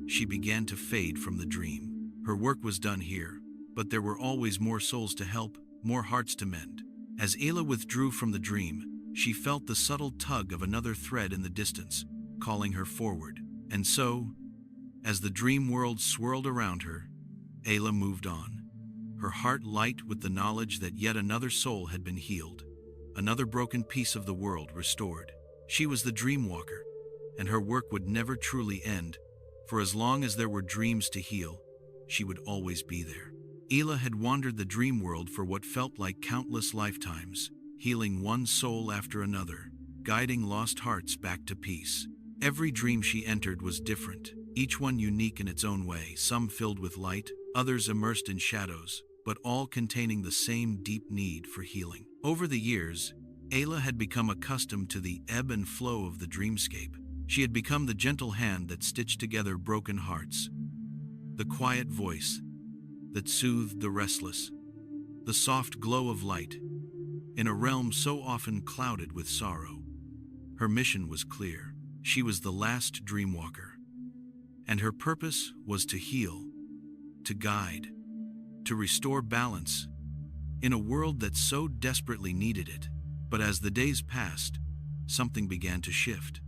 she began to fade from the dream. Her work was done here, but there were always more souls to help, more hearts to mend. As Ayla withdrew from the dream, she felt the subtle tug of another thread in the distance, calling her forward. And so, As the dream world swirled around her, Ayla moved on, her heart light with the knowledge that yet another soul had been healed, another broken piece of the world restored. She was the Dreamwalker, and her work would never truly end, for as long as there were dreams to heal, she would always be there. Ayla had wandered the dream world for what felt like countless lifetimes, healing one soul after another, guiding lost hearts back to peace. Every dream she entered was different, each one unique in its own way, some filled with light, others immersed in shadows, but all containing the same deep need for healing. Over the years, Ayla had become accustomed to the ebb and flow of the dreamscape. She had become the gentle hand that stitched together broken hearts, the quiet voice that soothed the restless, the soft glow of light in a realm so often clouded with sorrow. Her mission was clear. She was the last Dreamwalker, and her purpose was to heal, to guide, to restore balance in a world that so desperately needed it. But as the days passed, something began to shift.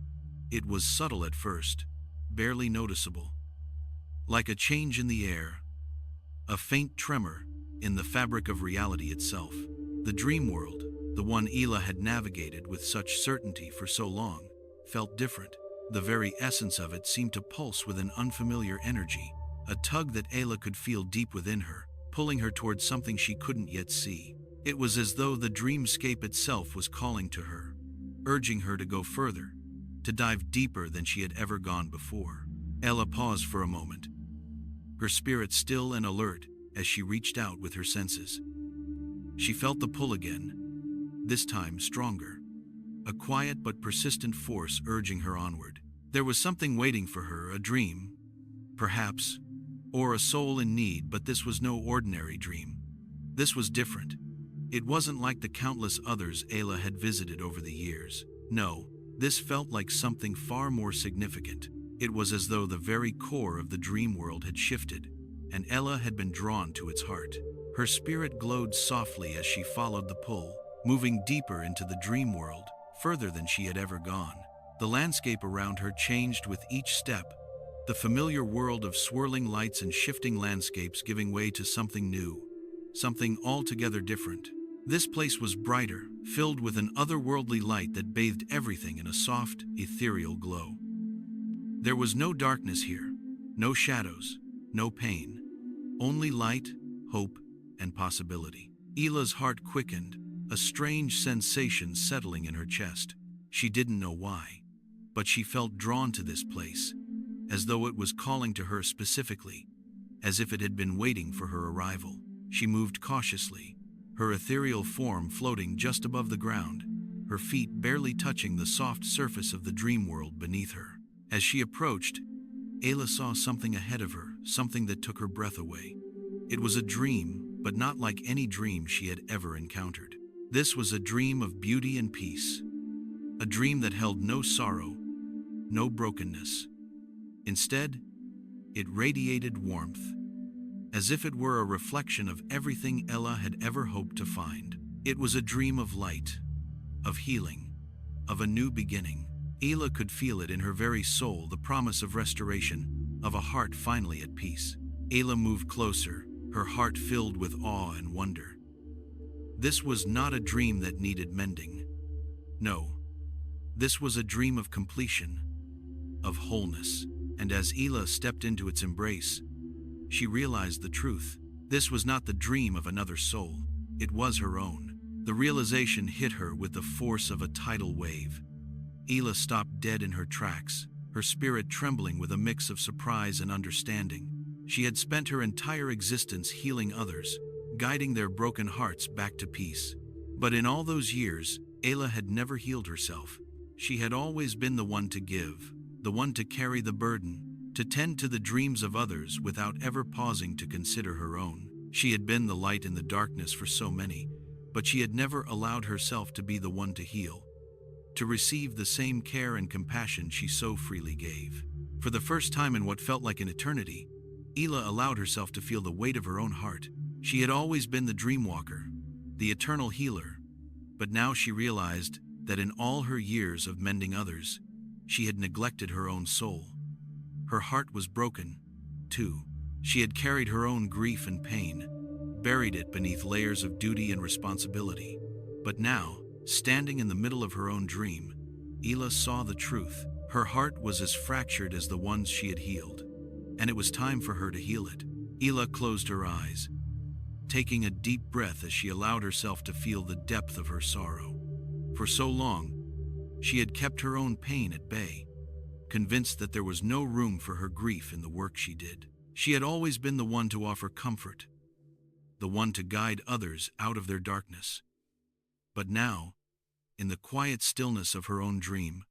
It was subtle at first, barely noticeable, like a change in the air, a faint tremor in the fabric of reality itself. The dream world, the one Ayla had navigated with such certainty for so long, felt different. The very essence of it seemed to pulse with an unfamiliar energy, a tug that Ayla could feel deep within her, pulling her towards something she couldn't yet see. It was as though the dreamscape itself was calling to her, urging her to go further, to dive deeper than she had ever gone before. Ayla paused for a moment, her spirit still and alert as she reached out with her senses. She felt the pull again, this time stronger, a quiet but persistent force urging her onward. There was something waiting for her, a dream, perhaps, or a soul in need, but this was no ordinary dream. This was different. It wasn't like the countless others Ayla had visited over the years. No, this felt like something far more significant. It was as though the very core of the dream world had shifted, and Ayla had been drawn to its heart. Her spirit glowed softly as she followed the pull, moving deeper into the dream world, further than she had ever gone. The landscape around her changed with each step, the familiar world of swirling lights and shifting landscapes giving way to something new, something altogether different. This place was brighter, filled with an otherworldly light that bathed everything in a soft, ethereal glow. There was no darkness here, no shadows, no pain, only light, hope, and possibility. Ayla's heart quickened, a strange sensation settling in her chest. She didn't know why, but she felt drawn to this place, as though it was calling to her specifically, as if it had been waiting for her arrival. She moved cautiously, her ethereal form floating just above the ground, her feet barely touching the soft surface of the dream world beneath her. As she approached, Ayla saw something ahead of her, something that took her breath away. It was a dream, but not like any dream she had ever encountered. This was a dream of beauty and peace, a dream that held no sorrow, no brokenness. Instead, it radiated warmth, as if it were a reflection of everything Ayla had ever hoped to find. It was a dream of light, of healing, of a new beginning. Ayla could feel it in her very soul, the promise of restoration, of a heart finally at peace. Ayla moved closer, her heart filled with awe and wonder. This was not a dream that needed mending. No, this was a dream of completion, of wholeness. And as Ayla stepped into its embrace, she realized the truth. This was not the dream of another soul. It was her own. The realization hit her with the force of a tidal wave. Ayla stopped dead in her tracks, her spirit trembling with a mix of surprise and understanding. She had spent her entire existence healing others, guiding their broken hearts back to peace. But in all those years, Ayla had never healed herself. She had always been the one to give, the one to carry the burden, to tend to the dreams of others without ever pausing to consider her own. She had been the light in the darkness for so many, but she had never allowed herself to be the one to heal, to receive the same care and compassion she so freely gave. For the first time in what felt like an eternity, Ayla allowed herself to feel the weight of her own heart. She had always been the Dreamwalker, the eternal healer, but now she realized that in all her years of mending others, she had neglected her own soul. Her heart was broken, too. She had carried her own grief and pain, buried it beneath layers of duty and responsibility. But now, standing in the middle of her own dream, Ela saw the truth. Her heart was as fractured as the ones she had healed, and it was time for her to heal it. Ela closed her eyes, taking a deep breath as she allowed herself to feel the depth of her sorrow. For so long, she had kept her own pain at bay, convinced that there was no room for her grief in the work she did. She had always been the one to offer comfort, the one to guide others out of their darkness. But now, in the quiet stillness of her own dream,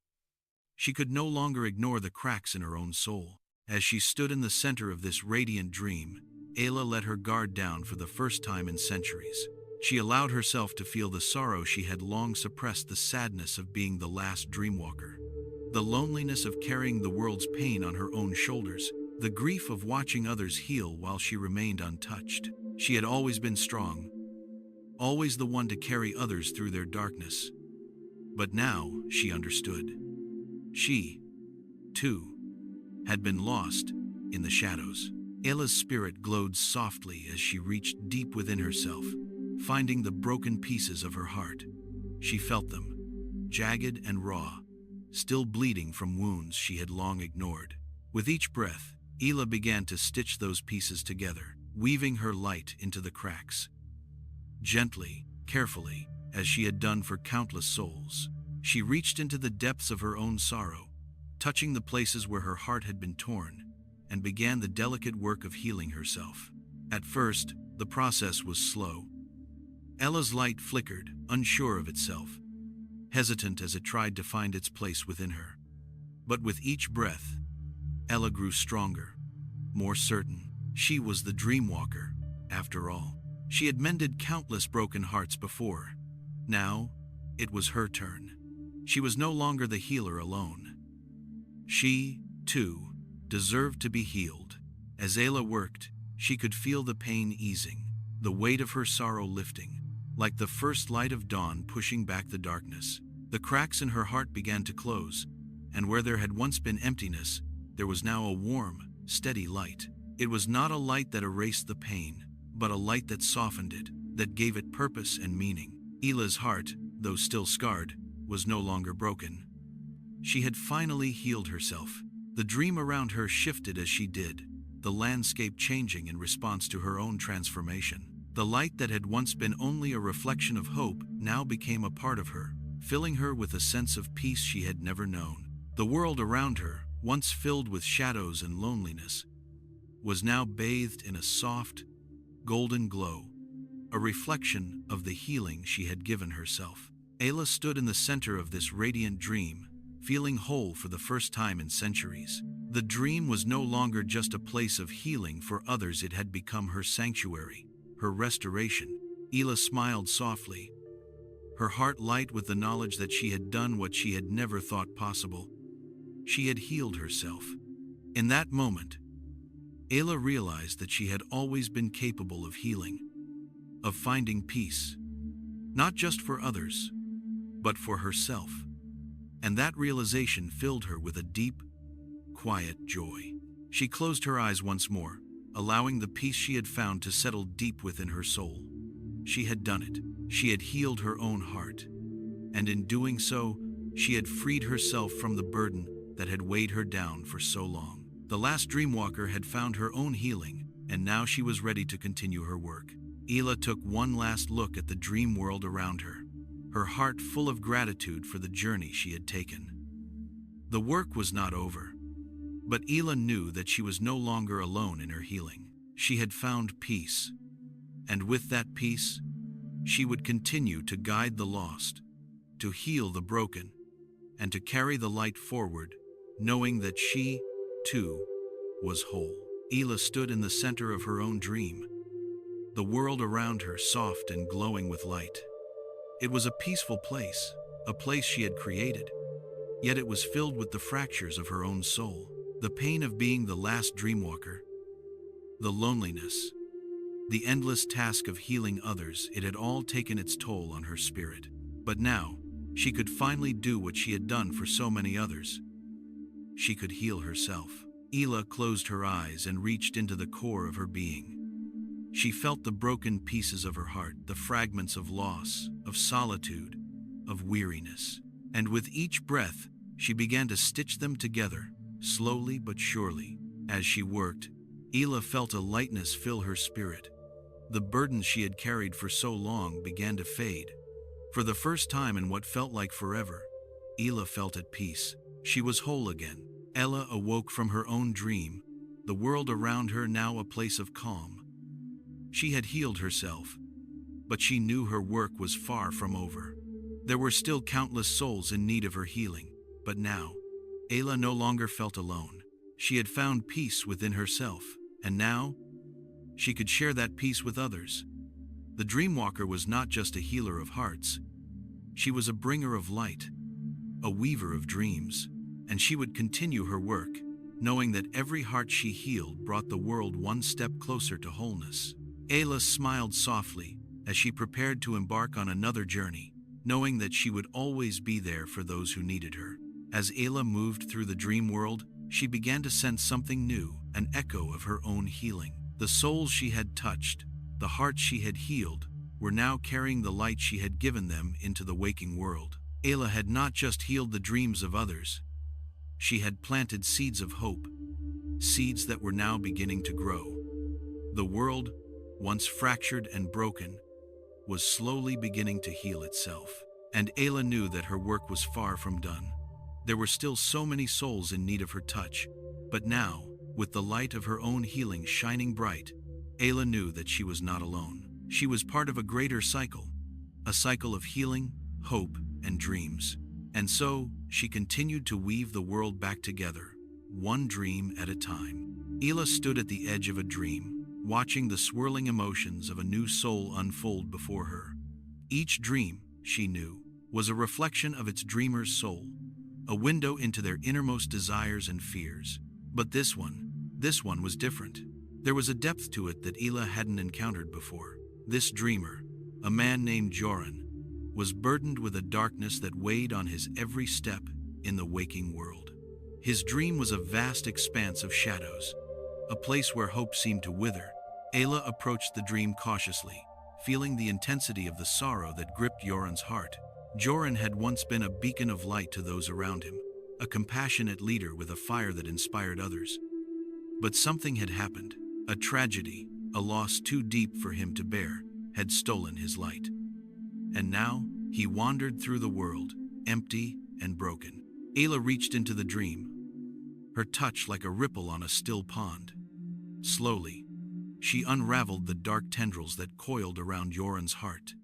she could no longer ignore the cracks in her own soul. As she stood in the center of this radiant dream, Ayla let her guard down for the first time in centuries. She allowed herself to feel the sorrow she had long suppressed, the sadness of being the last dreamwalker, the loneliness of carrying the world's pain on her own shoulders, the grief of watching others heal while she remained untouched. She had always been strong, always the one to carry others through their darkness. But now she understood. She, too, had been lost in the shadows. Ayla's spirit glowed softly as she reached deep within herself, finding the broken pieces of her heart. She felt them, jagged and raw, still bleeding from wounds she had long ignored. With each breath, Ayla began to stitch those pieces together, weaving her light into the cracks. Gently, carefully, as she had done for countless souls, she reached into the depths of her own sorrow, touching the places where her heart had been torn, and began the delicate work of healing herself. At first, the process was slow. Ella's light flickered, unsure of itself, hesitant as it tried to find its place within her. But with each breath, Ella grew stronger, more certain. She was the dreamwalker, after all. She had mended countless broken hearts before. Now, it was her turn. She was no longer the healer alone. She, too, deserved to be healed. As Ayla worked, she could feel the pain easing, the weight of her sorrow lifting, like the first light of dawn pushing back the darkness. The cracks in her heart began to close, and where there had once been emptiness, there was now a warm, steady light. It was not a light that erased the pain, but a light that softened it, that gave it purpose and meaning. Ayla's heart, though still scarred, was no longer broken. She had finally healed herself. The dream around her shifted as she did, the landscape changing in response to her own transformation. The light that had once been only a reflection of hope now became a part of her, filling her with a sense of peace she had never known. The world around her, once filled with shadows and loneliness, was now bathed in a soft, golden glow, a reflection of the healing she had given herself. Ayla stood in the center of this radiant dream, feeling whole for the first time in centuries. The dream was no longer just a place of healing for others, it had become her sanctuary, her restoration. Ayla smiled softly, her heart light with the knowledge that she had done what she had never thought possible. She had healed herself. In that moment, Ayla realized that she had always been capable of healing, of finding peace, not just for others, but for herself. And that realization filled her with a deep, quiet joy. She closed her eyes once more, allowing the peace she had found to settle deep within her soul. She had done it. She had healed her own heart. And in doing so, she had freed herself from the burden that had weighed her down for so long. The last dreamwalker had found her own healing, and now she was ready to continue her work. Ayla took one last look at the dream world around her, her heart full of gratitude for the journey she had taken. The work was not over, but Ayla knew that she was no longer alone in her healing. She had found peace, and with that peace, she would continue to guide the lost, to heal the broken, and to carry the light forward, knowing that she, too, was whole. Ayla stood in the center of her own dream, the world around her soft and glowing with light. It was a peaceful place, a place she had created, yet it was filled with the fractures of her own soul, the pain of being the last dreamwalker, the loneliness, the endless task of healing others. It had all taken its toll on her spirit. But now, she could finally do what she had done for so many others. She could heal herself. Ela closed her eyes and reached into the core of her being. She felt the broken pieces of her heart, the fragments of loss, of solitude, of weariness. And with each breath, she began to stitch them together, slowly but surely. As she worked, Ela felt a lightness fill her spirit. The burdens she had carried for so long began to fade. For the first time in what felt like forever, Ela felt at peace. She was whole again. Ela awoke from her own dream, the world around her now a place of calm. She had healed herself, but she knew her work was far from over. There were still countless souls in need of her healing, but now, Ela no longer felt alone. She had found peace within herself, and now, she could share that peace with others. The Dreamwalker was not just a healer of hearts. She was a bringer of light, a weaver of dreams, and she would continue her work, knowing that every heart she healed brought the world one step closer to wholeness. Ela smiled softly as she prepared to embark on another journey, knowing that she would always be there for those who needed her. As Ela moved through the dream world, she began to sense something new, an echo of her own healing. The souls she had touched, the hearts she had healed, were now carrying the light she had given them into the waking world. Ela had not just healed the dreams of others. She had planted seeds of hope, seeds that were now beginning to grow. The world, once fractured and broken, was slowly beginning to heal itself. And Ela knew that her work was far from done. There were still so many souls in need of her touch, but now, with the light of her own healing shining bright, Ela knew that she was not alone. She was part of a greater cycle, a cycle of healing, hope, and dreams. And so, she continued to weave the world back together, one dream at a time. Ela stood at the edge of a dream, watching the swirling emotions of a new soul unfold before her. Each dream, she knew, was a reflection of its dreamer's soul, a window into their innermost desires and fears. But this one was different. There was a depth to it that Ela hadn't encountered before. This dreamer, a man named Joran, was burdened with a darkness that weighed on his every step in the waking world. His dream was a vast expanse of shadows, a place where hope seemed to wither. Ela approached the dream cautiously, feeling the intensity of the sorrow that gripped Joran's heart. Joran had once been a beacon of light to those around him, a compassionate leader with a fire that inspired others. But something had happened. A tragedy, a loss too deep for him to bear, had stolen his light. And now, he wandered through the world, empty and broken. Ela reached into the dream, her touch like a ripple on a still pond. Slowly, she unraveled the dark tendrils that coiled around Joran's heart.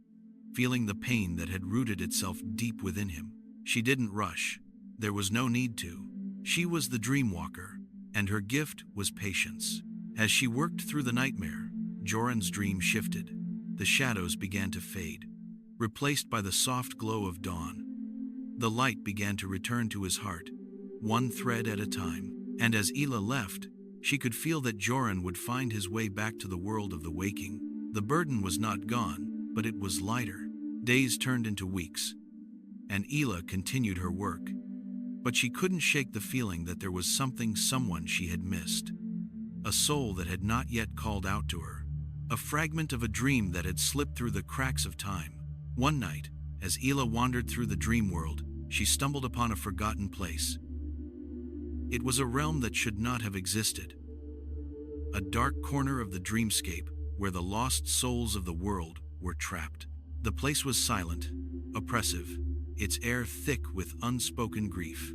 Feeling the pain that had rooted itself deep within him, she didn't rush. There was no need to. She was the Dreamwalker, and her gift was patience. As she worked through the nightmare, Joran's dream shifted. The shadows began to fade, replaced by the soft glow of dawn. The light began to return to his heart, one thread at a time. And as Ela left, she could feel that Joran would find his way back to the world of the waking. The burden was not gone, but it was lighter. Days turned into weeks, and Ela continued her work. But she couldn't shake the feeling that there was someone she had missed. A soul that had not yet called out to her. A fragment of a dream that had slipped through the cracks of time. One night, as Ela wandered through the dream world, she stumbled upon a forgotten place. It was a realm that should not have existed. A dark corner of the dreamscape where the lost souls of the world were trapped. The place was silent, oppressive, its air thick with unspoken grief.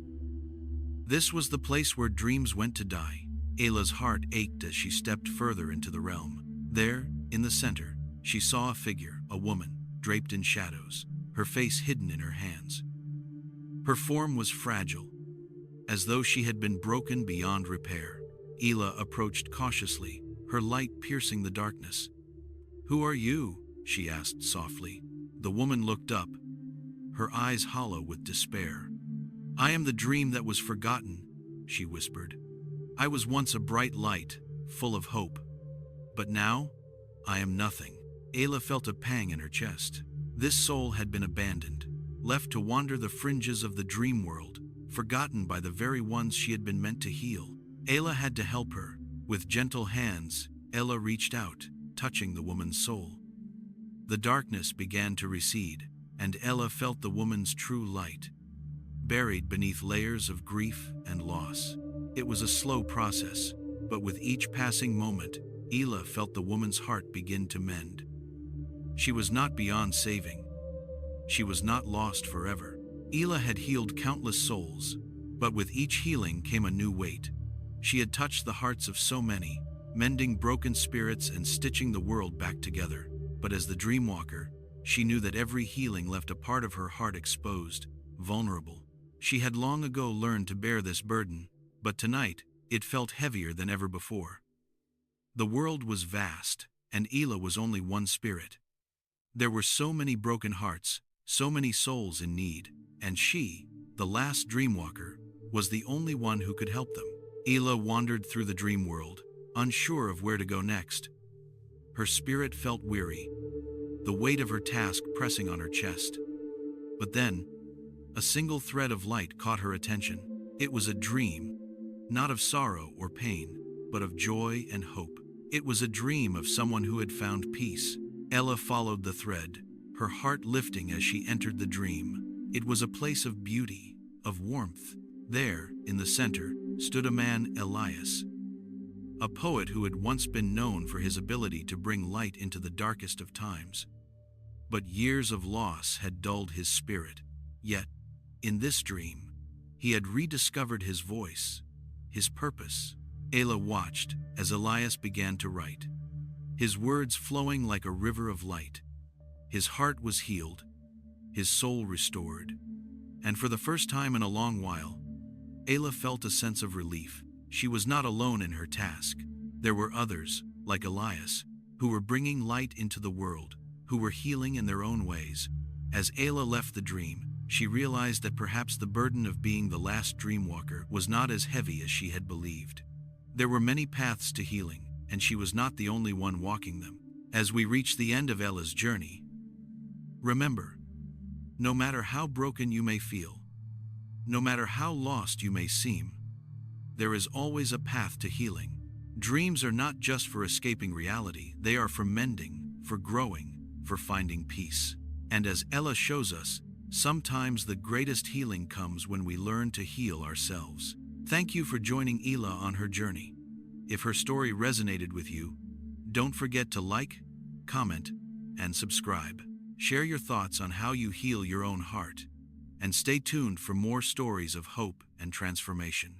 This was the place where dreams went to die. Ela's heart ached as she stepped further into the realm. There, in the center, she saw a figure, a woman, draped in shadows, her face hidden in her hands. Her form was fragile, as though she had been broken beyond repair. Ela approached cautiously, her light piercing the darkness. "Who are you?" she asked softly. The woman looked up, her eyes hollow with despair. "I am the dream that was forgotten," she whispered. "I was once a bright light, full of hope. But now, I am nothing." Ela felt a pang in her chest. This soul had been abandoned, left to wander the fringes of the dream world, forgotten by the very ones she had been meant to heal. Ayla had to help her. With gentle hands, Ella reached out, touching the woman's soul. The darkness began to recede, and Ella felt the woman's true light, buried beneath layers of grief and loss. It was a slow process, but with each passing moment, Ella felt the woman's heart begin to mend. She was not beyond saving. She was not lost forever. Ella had healed countless souls, but with each healing came a new weight. She had touched the hearts of so many, mending broken spirits and stitching the world back together. But as the Dreamwalker, she knew that every healing left a part of her heart exposed, vulnerable. She had long ago learned to bear this burden, but tonight, it felt heavier than ever before. The world was vast, and Ella was only one spirit. There were so many broken hearts, so many souls in need, and she, the last Dreamwalker, was the only one who could help them. Ella wandered through the dream world, unsure of where to go next. Her spirit felt weary, the weight of her task pressing on her chest. But then, a single thread of light caught her attention. It was a dream, not of sorrow or pain, but of joy and hope. It was a dream of someone who had found peace. Ella followed the thread, her heart lifting as she entered the dream. It was a place of beauty, of warmth. There, in the center, stood a man, Elias, a poet who had once been known for his ability to bring light into the darkest of times. But years of loss had dulled his spirit. Yet, in this dream, he had rediscovered his voice, his purpose. Ella watched as Elias began to write, his words flowing like a river of light. His heart was healed, his soul restored, and for the first time in a long while, Ella felt a sense of relief. She was not alone in her task. There were others, like Elias, who were bringing light into the world, who were healing in their own ways. As Ella left the dream, she realized that perhaps the burden of being the last Dreamwalker was not as heavy as she had believed. There were many paths to healing, and she was not the only one walking them. As we reach the end of Ella's journey, remember, no matter how broken you may feel, no matter how lost you may seem, there is always a path to healing. Dreams are not just for escaping reality, they are for mending, for growing, for finding peace. And as Ella shows us, sometimes the greatest healing comes when we learn to heal ourselves. Thank you for joining Ella on her journey. If her story resonated with you, don't forget to like, comment, and subscribe. Share your thoughts on how you heal your own heart. And stay tuned for more stories of hope and transformation.